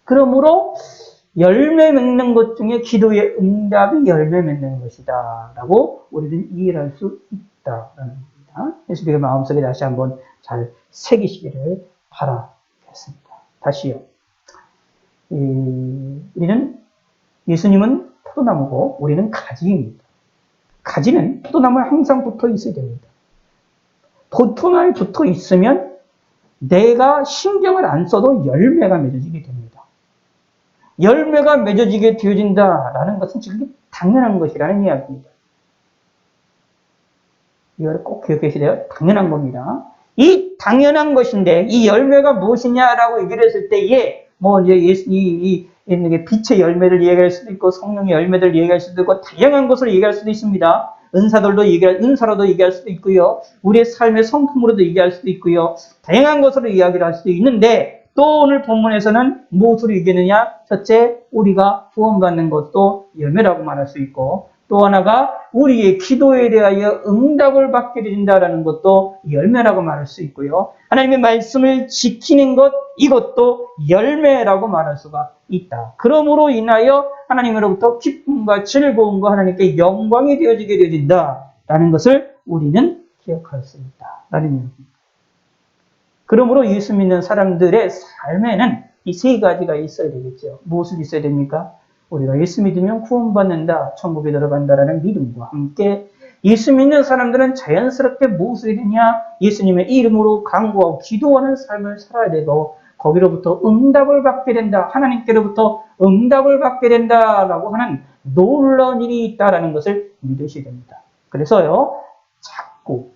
그러므로 열매 맺는 것 중에 기도의 응답이 열매 맺는 것이다 라고 우리는 이해할 수 있다라는 겁니다. 그래서 우리가 마음속에 다시 한번 잘 새기시기를 바라겠습니다. 다시요. 우리는 예수님은 포도나무고 우리는 가지입니다. 가지는 포도나무에 항상 붙어 있어야 됩니다. 포도나무에 붙어 있으면 내가 신경을 안 써도 열매가 맺어지게 됩니다. 열매가 맺어지게 되어진다라는 것은 지금 당연한 것이라는 이야기입니다. 이걸 꼭 기억하셔야 돼요. 당연한 겁니다. 이 당연한 것인데 이 열매가 무엇이냐라고 얘기를 했을 때에 뭐 이제 빛의 열매를 얘기할 수도 있고 성령의 열매를 얘기할 수도 있고 다양한 것을 얘기할 수도 있습니다. 은사로도 얘기할 수도 있고요. 우리의 삶의 성품으로도 얘기할 수도 있고요. 다양한 것으로 이야기를 할 수도 있는데 또 오늘 본문에서는 무엇으로 얘기하느냐? 첫째, 우리가 구원받는 것도 열매라고 말할 수 있고 또 하나가 우리의 기도에 대하여 응답을 받게 된다는 것도 열매라고 말할 수 있고요. 하나님의 말씀을 지키는 것, 이것도 열매라고 말할 수가 있다. 그러므로 인하여 하나님으로부터 기쁨과 즐거움과 하나님께 영광이 되어지게 되어진다라는 것을 우리는 기억할 수 있다라는 얘기입니다. 그러므로 예수 믿는 사람들의 삶에는 이 세 가지가 있어야 되겠죠. 무엇을 있어야 됩니까? 우리가 예수 믿으면 구원받는다, 천국에 들어간다라는 믿음과 함께 예수 믿는 사람들은 자연스럽게 무엇을 되냐? 예수님의 이름으로 간구하고 기도하는 삶을 살아야 되고 거기로부터 응답을 받게 된다. 하나님께로부터 응답을 받게 된다라고 하는 놀라운 일이 있다라는 것을 믿으셔야 됩니다. 그래서요,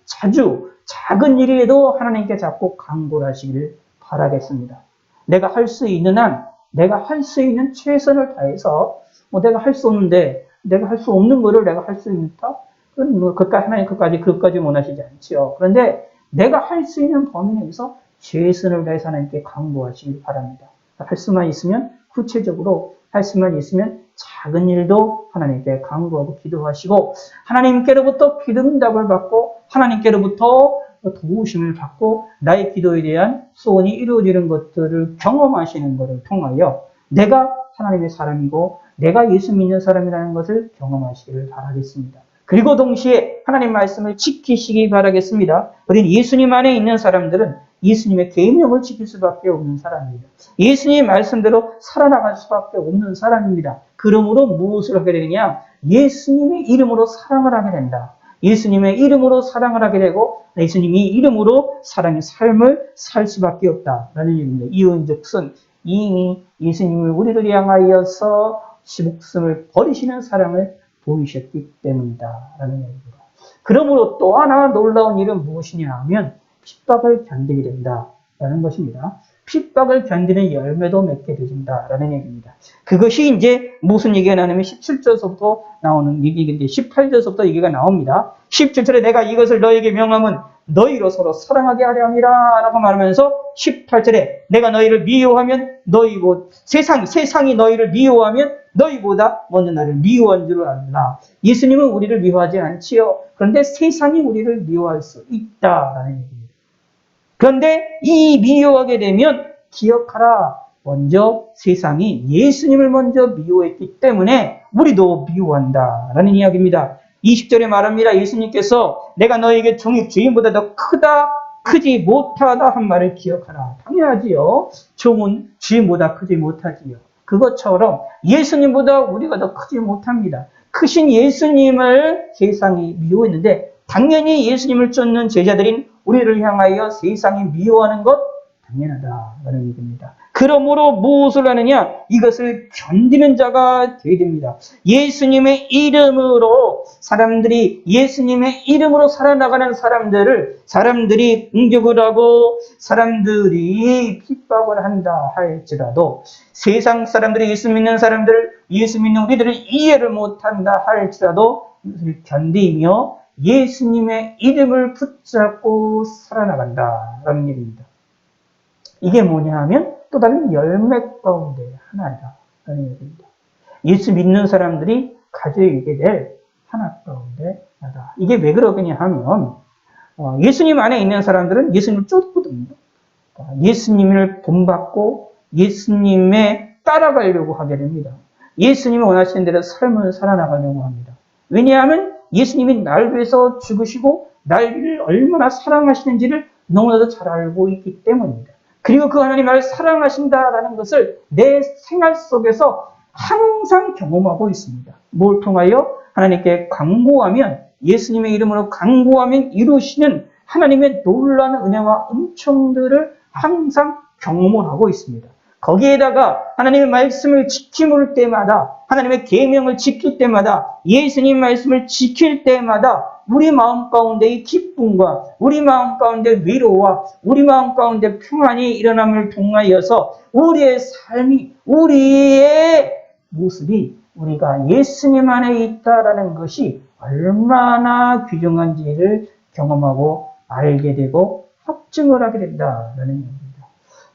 자주 작은 일이라도 하나님께 자꾸 간구를 하시기를 바라겠습니다. 내가 할 수 있는 한 내가 할 수 있는 최선을 다해서 내가 할 수 없는데 내가 할 수 없는 거를 내가 할 수 있다? 그건 하나님 그것까지 원하시지 않지요. 그런데 내가 할 수 있는 범위 내에서 최선을 다해서 하나님께 간구하시길 바랍니다. 할 수만 있으면 구체적으로 할 수만 있으면 작은 일도 하나님께 간구하고 기도하시고 하나님께로부터 기도응답을 받고 하나님께로부터 도우심을 받고 나의 기도에 대한 소원이 이루어지는 것들을 경험하시는 것을 통하여 내가 하나님의 사람이고 내가 예수 믿는 사람이라는 것을 경험하시기를 바라겠습니다. 그리고 동시에 하나님 말씀을 지키시기 바라겠습니다. 우리는 예수님 안에 있는 사람들은 예수님의 계명을 지킬 수밖에 없는 사람입니다. 예수님의 말씀대로 살아나갈 수밖에 없는 사람입니다. 그러므로 무엇을 하게 되느냐? 예수님의 이름으로 사랑을 하게 된다. 예수님의 이름으로 사랑을 하게 되고 예수님이 이름으로 사랑의 삶을 살 수밖에 없다라는 얘기입니다. 이은즉슨 이미 예수님을 우리를 향하여서 목숨을 버리시는 사랑을 보이셨기 때문이다 라는 얘기입니다. 그러므로 또 하나 놀라운 일은 무엇이냐 하면 핍박을 견디게 된다라는 것입니다. 핍박을 견디는 열매도 맺게 되신다라는 얘기입니다. 그것이 이제 무슨 얘기가 나냐면 17절서부터 나오는 얘기인데 18절서부터 얘기가 나옵니다. 17절에 내가 이것을 너에게 명함은 너희로 서로 사랑하게 하려 함이라 라고 말하면서 18절에 내가 너희를 미워하면 세상이 너희를 미워하면 너희보다 먼저 나를 미워한 줄 알라. 예수님은 우리를 미워하지 않지요. 그런데 세상이 우리를 미워할 수 있다라는 얘기입니다. 그런데 이 미워하게 되면 기억하라. 먼저 세상이 예수님을 먼저 미워했기 때문에 우리도 미워한다라는 이야기입니다. 20절에 말합니다. 예수님께서 내가 너에게 종이 주인보다 더 크지 못하다 한 말을 기억하라. 당연하지요. 종은 주인보다 크지 못하지요. 그것처럼 예수님보다 우리가 더 크지 못합니다. 크신 예수님을 세상이 미워했는데 당연히 예수님을 쫓는 제자들인 우리를 향하여 세상이 미워하는 것 당연하다라는 얘기입니다. 그러므로 무엇을 하느냐? 이것을 견디는 자가 되어야 됩니다. 예수님의 이름으로 예수님의 이름으로 살아나가는 사람들이 공격을 하고 사람들이 핍박을 한다 할지라도 세상 사람들이 예수 믿는 우리들을 이해를 못한다 할지라도 이것을 견디며 예수님의 이름을 붙잡고 살아나간다라는 얘기입니다. 이게 뭐냐 하면 또 다른 열매 가운데 하나다 라는 얘기입니다. 예수 믿는 사람들이 가져야 될 하나 가운데 하나다. 이게 왜 그러느냐 하면 예수님 안에 있는 사람들은 예수님을 쫓거든요. 예수님을 본받고 예수님에 따라가려고 하게 됩니다. 예수님이 원하시는 대로 삶을 살아나가려고 합니다. 왜냐하면 예수님이 날 위해서 죽으시고 나를 얼마나 사랑하시는지를 너무나도 잘 알고 있기 때문입니다. 그리고 그 하나님 나를 사랑하신다라는 것을 내 생활 속에서 항상 경험하고 있습니다. 뭘 통하여? 하나님께 간구하면, 예수님의 이름으로 간구하면 이루시는 하나님의 놀라운 은혜와 은총들을 항상 경험을 하고 있습니다. 거기에다가 하나님의 말씀을 지킴을 때마다, 하나님의 계명을 지킬 때마다, 예수님 말씀을 지킬 때마다 우리 마음 가운데의 기쁨과 우리 마음 가운데 위로와 우리 마음 가운데 평안이 일어남을 통하여서 우리의 삶이, 우리의 모습이 우리가 예수님 안에 있다라는 것이 얼마나 귀중한지를 경험하고 알게 되고 확증을 하게 된다라는 얘기입니다.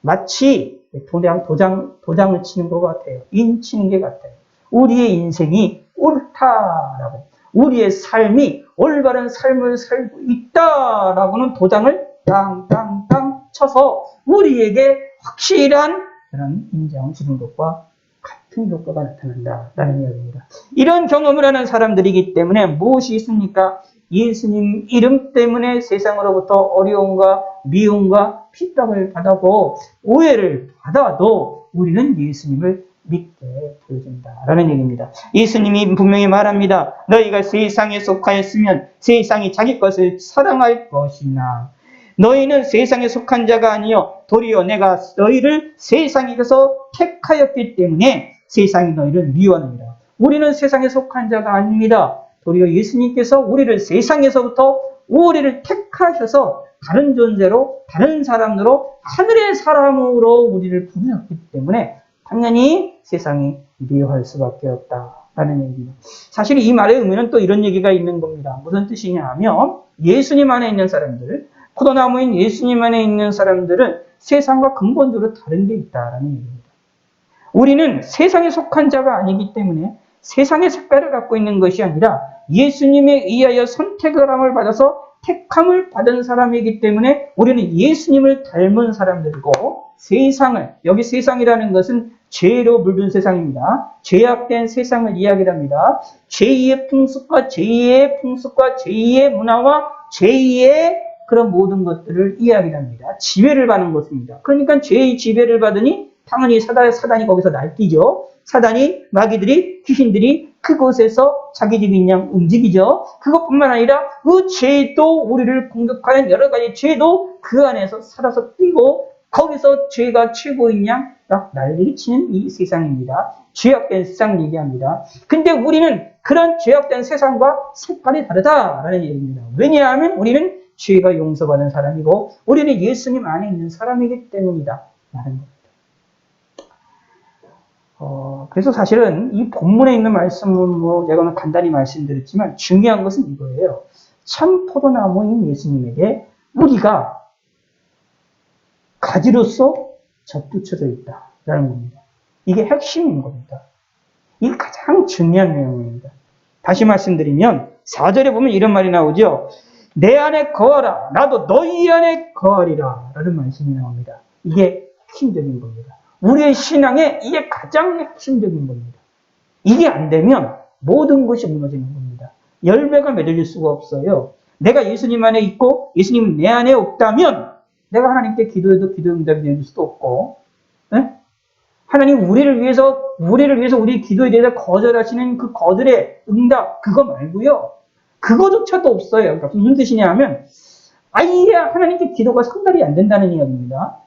마치 도장을 치는 것 같아요. 인치는 게 같아요. 우리의 인생이 옳다라고, 우리의 삶이 올바른 삶을 살고 있다라고는 도장을 땅땅땅 쳐서 우리에게 확실한 그런 인정을 주는 것과 같은 효과가 나타난다라는 이야기입니다. 이런 경험을 하는 사람들이기 때문에 무엇이 있습니까? 예수님 이름 때문에 세상으로부터 어려움과 미움과 핍박을 받아도 오해를 받아도 우리는 예수님을 믿게 보여준다라는 얘기입니다. 예수님이 분명히 말합니다. 너희가 세상에 속하였으면 세상이 자기 것을 사랑할 것이나 너희는 세상에 속한 자가 아니요 도리어 내가 너희를 세상에서 택하였기 때문에 세상이 너희를 미워하느니라. 우리는 세상에 속한 자가 아닙니다. 도리어 예수님께서 우리를 세상에서부터 우리를 택하셔서 다른 존재로, 다른 사람으로, 하늘의 사람으로 우리를 부르셨기 때문에 당연히 세상이 미워할 수밖에 없다라는 얘기입니다. 사실 이 말의 의미는 또 이런 얘기가 있는 겁니다. 무슨 뜻이냐 하면 예수님 안에 있는 사람들, 포도나무인 예수님 안에 있는 사람들은 세상과 근본적으로 다른 게 있다라는 얘기입니다. 우리는 세상에 속한 자가 아니기 때문에 세상의 색깔을 갖고 있는 것이 아니라 예수님에 의하여 선택을 함을 받아서 택함을 받은 사람이기 때문에 우리는 예수님을 닮은 사람들이고 세상을, 여기 세상이라는 것은 죄로 물든 세상입니다. 죄악된 세상을 이야기합니다. 제2의 풍습과 제2의 풍습과 제2의 문화와 제2의 그런 모든 것들을 이야기합니다. 지배를 받는 것입니다. 그러니까 죄의 지배를 받으니 당연히 사단이 거기서 날뛰죠. 사단이, 마귀들이, 귀신들이 그곳에서 자기 집인 양 움직이죠. 그것뿐만 아니라 그 죄도 우리를 공격하는 여러 가지 죄도 그 안에서 살아서 뛰고 거기서 죄가 최고인 양 막 난리를 치는 이 세상입니다. 죄악된 세상을 얘기합니다. 근데 우리는 그런 죄악된 세상과 색깔이 다르다라는 얘기입니다. 왜냐하면 우리는 죄가 용서받은 사람이고 우리는 예수님 안에 있는 사람이기 때문이다 라는 겁니다. 그래서 사실은 이 본문에 있는 말씀은 제가 간단히 말씀드렸지만 중요한 것은 이거예요. 참 포도나무인 예수님에게 우리가 가지로서 접붙여져 있다라는 겁니다. 이게 핵심인 겁니다. 이게 가장 중요한 내용입니다. 다시 말씀드리면 4절에 보면 이런 말이 나오죠. 내 안에 거하라 나도 너희 안에 거하리라 라는 말씀이 나옵니다. 이게 핵심적인 겁니다. 우리의 신앙에 이게 가장 핵심적인 겁니다. 이게 안 되면 모든 것이 무너지는 겁니다. 열매가 맺어질 수가 없어요. 내가 예수님 안에 있고 예수님은 내 안에 없다면 내가 하나님께 기도해도 기도 응답이 될 수도 없고, 네? 하나님 우리를 위해서 우리 기도에 대해서 거절하시는 그 거절의 응답 그거 말고요. 그거조차도 없어요. 그러니까 무슨 뜻이냐 하면 아예 하나님께 기도가 상달이 안 된다는 이야기입니다.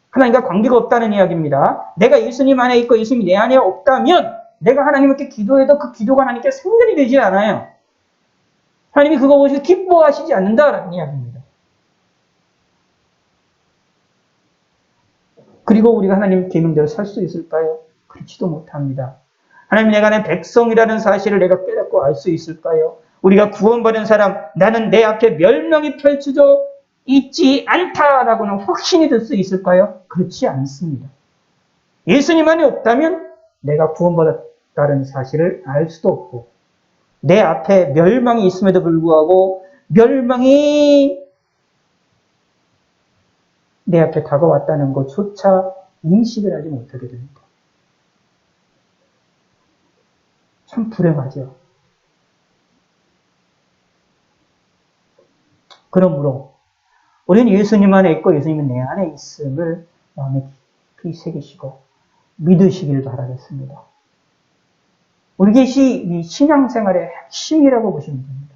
하나님과 관계가 없다는 이야기입니다. 내가 예수님 안에 있고 예수님이 내 안에 없다면 내가 하나님께 기도해도 그 기도가 하나님께 상달이 되지 않아요. 하나님이 그거 보시고 기뻐하시지 않는다라는 이야기입니다. 그리고 우리가 하나님 계명대로 살 수 있을까요? 그렇지도 못합니다. 하나님 내가 내 백성이라는 사실을 내가 깨닫고 알 수 있을까요? 우리가 구원받은 사람, 나는 내 앞에 멸망이 펼쳐져 있지 않다라고는 확신이 들 수 있을까요? 그렇지 않습니다. 예수님 안에 없다면 내가 구원받았다는 사실을 알 수도 없고, 내 앞에 멸망이 있음에도 불구하고 멸망이 내 앞에 다가왔다는 것조차 인식을 하지 못하게 됩니다. 참 불행하죠. 그러므로 우리는 예수님 안에 있고 예수님은 내 안에 있음을 마음에 깊이 새기시고 믿으시길 바라겠습니다. 우리 이 신앙생활의 핵심이라고 보시면 됩니다.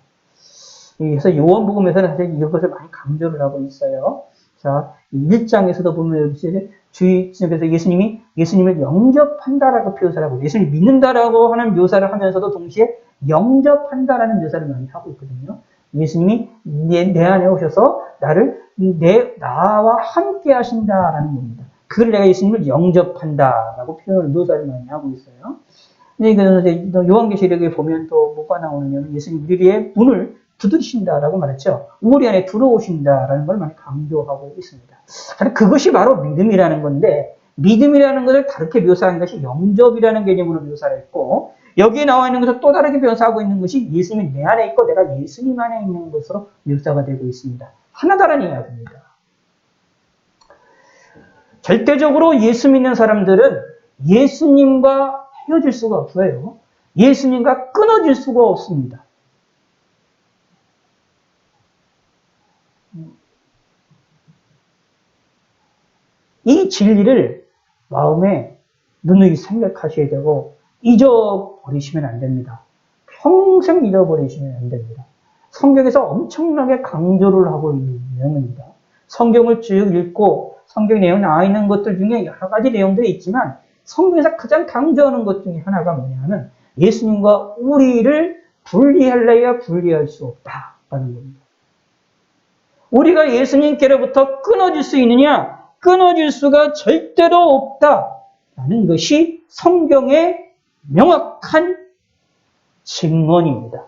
그래서 요한복음에서는 사실 이것을 많이 강조를 하고 있어요. 자, 1장에서도 보면 주의에서 예수님을 영접한다라고 표현을 하고, 예수님을 믿는다라고 하는 묘사를 하면서도 동시에 영접한다라는 묘사를 많이 하고 있거든요. 예수님이 내 안에 오셔서 나와 함께 하신다라는 겁니다. 그걸 내가 예수님을 영접한다라고 표현을 묘사를 많이 하고 있어요. 근데 요한계시록에 보면 또 뭐가 나오느냐면 예수님 우리의 문을 두드리신다라고 말했죠. 우리 안에 들어오신다라는 걸 많이 강조하고 있습니다. 그것이 바로 믿음이라는 건데, 믿음이라는 것을 다르게 묘사한 것이 영접이라는 개념으로 묘사를 했고, 여기에 나와 있는 것을 또 다르게 묘사하고 있는 것이 예수님이 내 안에 있고 내가 예수님 안에 있는 것으로 묘사가 되고 있습니다. 하나다라는 이야기입니다. 절대적으로 예수 믿는 사람들은 예수님과 헤어질 수가 없어요. 예수님과 끊어질 수가 없습니다. 이 진리를 마음에 누누이 생각하셔야 되고 잊어버리시면 안 됩니다. 평생 잊어버리시면 안 됩니다. 성경에서 엄청나게 강조를 하고 있는 내용입니다. 성경을 쭉 읽고 성경 내용에 나와 있는 것들 중에 여러 가지 내용들이 있지만 성경에서 가장 강조하는 것 중에 하나가 뭐냐면 예수님과 우리를 분리할래야 분리할 수 없다라는 겁니다. 우리가 예수님께로부터 끊어질 수 있느냐? 끊어질 수가 절대로 없다라는 것이 성경의 명확한 증언입니다.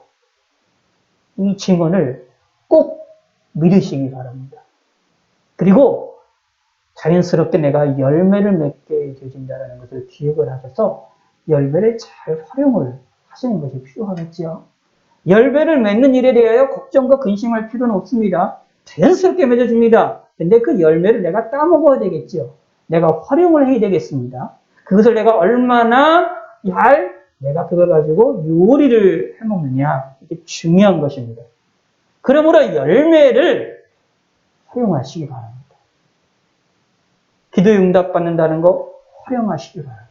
이 증언을 꼭 믿으시기 바랍니다. 그리고 자연스럽게 내가 열매를 맺게 되어진다는 것을 기억을 하셔서 열매를 잘 활용을 하시는 것이 필요하겠지요. 열매를 맺는 일에 대하여 걱정과 근심할 필요는 없습니다. 자연스럽게 맺어줍니다. 근데 그 열매를 내가 따먹어야 되겠죠. 내가 활용을 해야 되겠습니다. 그것을 내가 얼마나 내가 그걸 가지고 요리를 해먹느냐. 이게 중요한 것입니다. 그러므로 열매를 활용하시기 바랍니다. 기도에 응답받는다는 거 활용하시기 바랍니다.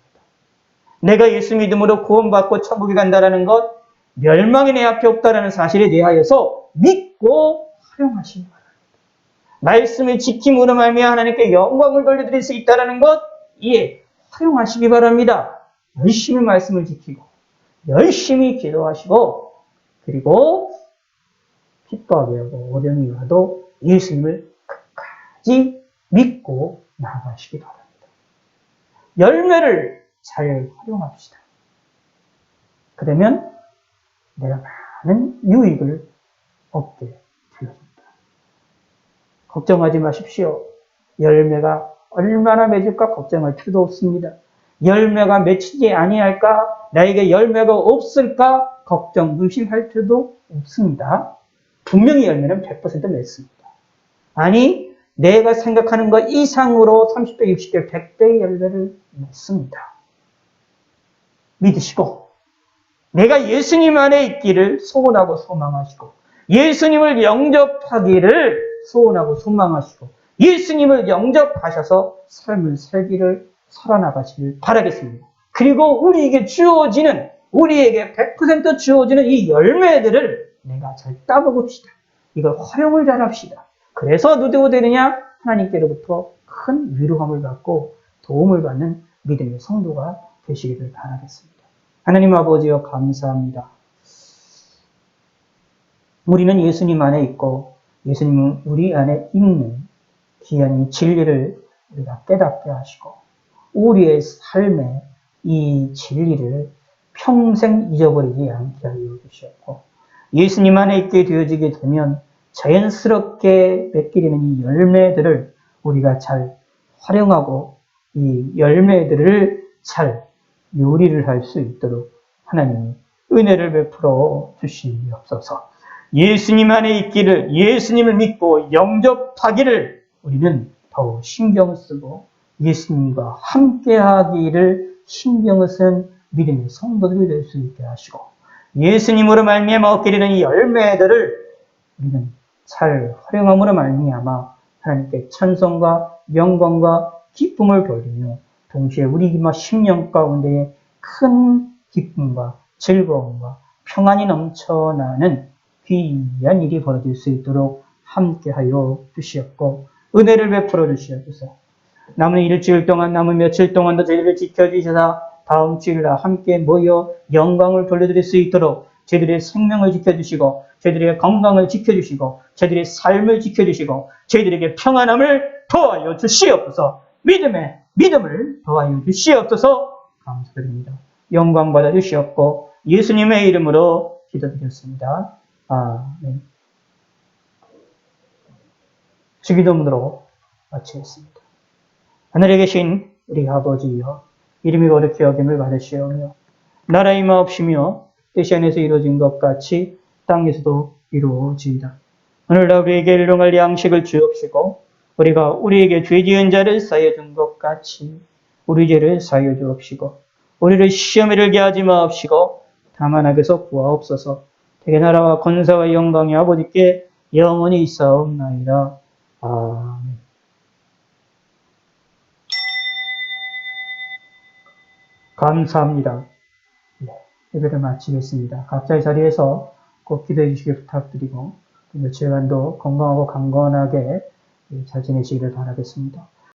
내가 예수 믿음으로 구원받고 천국에 간다는 것, 멸망이 내 앞에 없다는 사실에 대하여서 믿고 활용하시기 바랍니다. 말씀을 지킴으로 말미암아 하나님께 영광을 돌려드릴 수 있다는 것, 활용하시기 바랍니다. 열심히 말씀을 지키고 열심히 기도하시고 그리고 기뻐하게 하고 어려움이 와도 예수님을 끝까지 믿고 나아가시기 바랍니다. 열매를 잘 활용합시다. 그러면 내가 많은 유익을 얻게 되어집니다. 걱정하지 마십시오. 열매가 얼마나 맺을까 걱정할 필요도 없습니다. 열매가 맺히지 아니할까? 나에게 열매가 없을까? 걱정, 의심할 필요도 없습니다. 분명히 열매는 100% 맺습니다. 아니, 내가 생각하는 것 이상으로 30배, 60배, 100배의 열매를 맺습니다. 믿으시고 내가 예수님 안에 있기를 소원하고 소망하시고 예수님을 영접하기를 소원하고 소망하시고 예수님을 영접하셔서 삶을 살아나가시길 바라겠습니다. 그리고 우리에게 100% 주어지는 이 열매들을 내가 잘 따먹읍시다. 이걸 활용을 잘 합시다. 그래서 누구가 되느냐? 하나님께로부터 큰 위로함을 받고 도움을 받는 믿음의 성도가 되시기를 바라겠습니다. 하나님 아버지여 감사합니다. 우리는 예수님 안에 있고 예수님은 우리 안에 있는 귀한 이 진리를 우리가 깨닫게 하시고 우리의 삶에 이 진리를 평생 잊어버리지 않게 하여 주셨고 예수님 안에 있게 되어지게 되면 자연스럽게 맺게 되는 이 열매들을 우리가 잘 활용하고 이 열매들을 잘 요리를 할 수 있도록 하나님이 은혜를 베풀어 주시옵소서. 예수님 안에 있기를, 예수님을 믿고 영접하기를 우리는 더욱 신경 쓰고 예수님과 함께 하기를 신경을 쓴 믿음의 성도들이 될 수 있게 하시고 예수님으로 말미암아 얻게 되는 이 열매들을 우리는 잘 활용함으로 말미암아 하나님께 찬송과 영광과 기쁨을 돌리며 동시에 우리 심령 가운데에 큰 기쁨과 즐거움과 평안이 넘쳐나는 귀한 일이 벌어질 수 있도록 함께하여 주시옵고 은혜를 베풀어 주시옵소서. 남은 일주일 동안 남은 며칠 동안도 저희들을 지켜주셔서 다음 주일날 함께 모여 영광을 돌려드릴 수 있도록 저희들의 생명을 지켜주시고 저희들의 건강을 지켜주시고 저희들의 삶을 지켜주시고 저희들에게 평안함을 더하여 주시옵소서. 믿음을 더하여 주시옵소서. 감사드립니다. 영광 받아 주시옵고 예수님의 이름으로 기도드렸습니다. 아멘. 주기도문으로 마치겠습니다. 하늘에 계신 우리 아버지여, 이름이 거룩히 여김을 받으시오며 나라의 마옵시며 뜻이 안에서 이루어진 것 같이 땅에서도 이루어지이다. 오늘날 우리에게 일용할 양식을 주옵시고 우리가 우리에게 죄 지은 자를 사하여 준 것 같이 우리 죄를 사하여 주옵시고 우리를 시험에 들게 하지 마옵시고 다만 악에서 구하옵소서. 대개 나라와 권세와 영광이 아버지께 영원히 있사옵나이다. 아멘. 감사합니다. 예배를 마치겠습니다. 각자의 자리에서 꼭 기도해 주시길 부탁드리고 며칠간도 건강하고 강건하게 잘 지내시기를 바라겠습니다.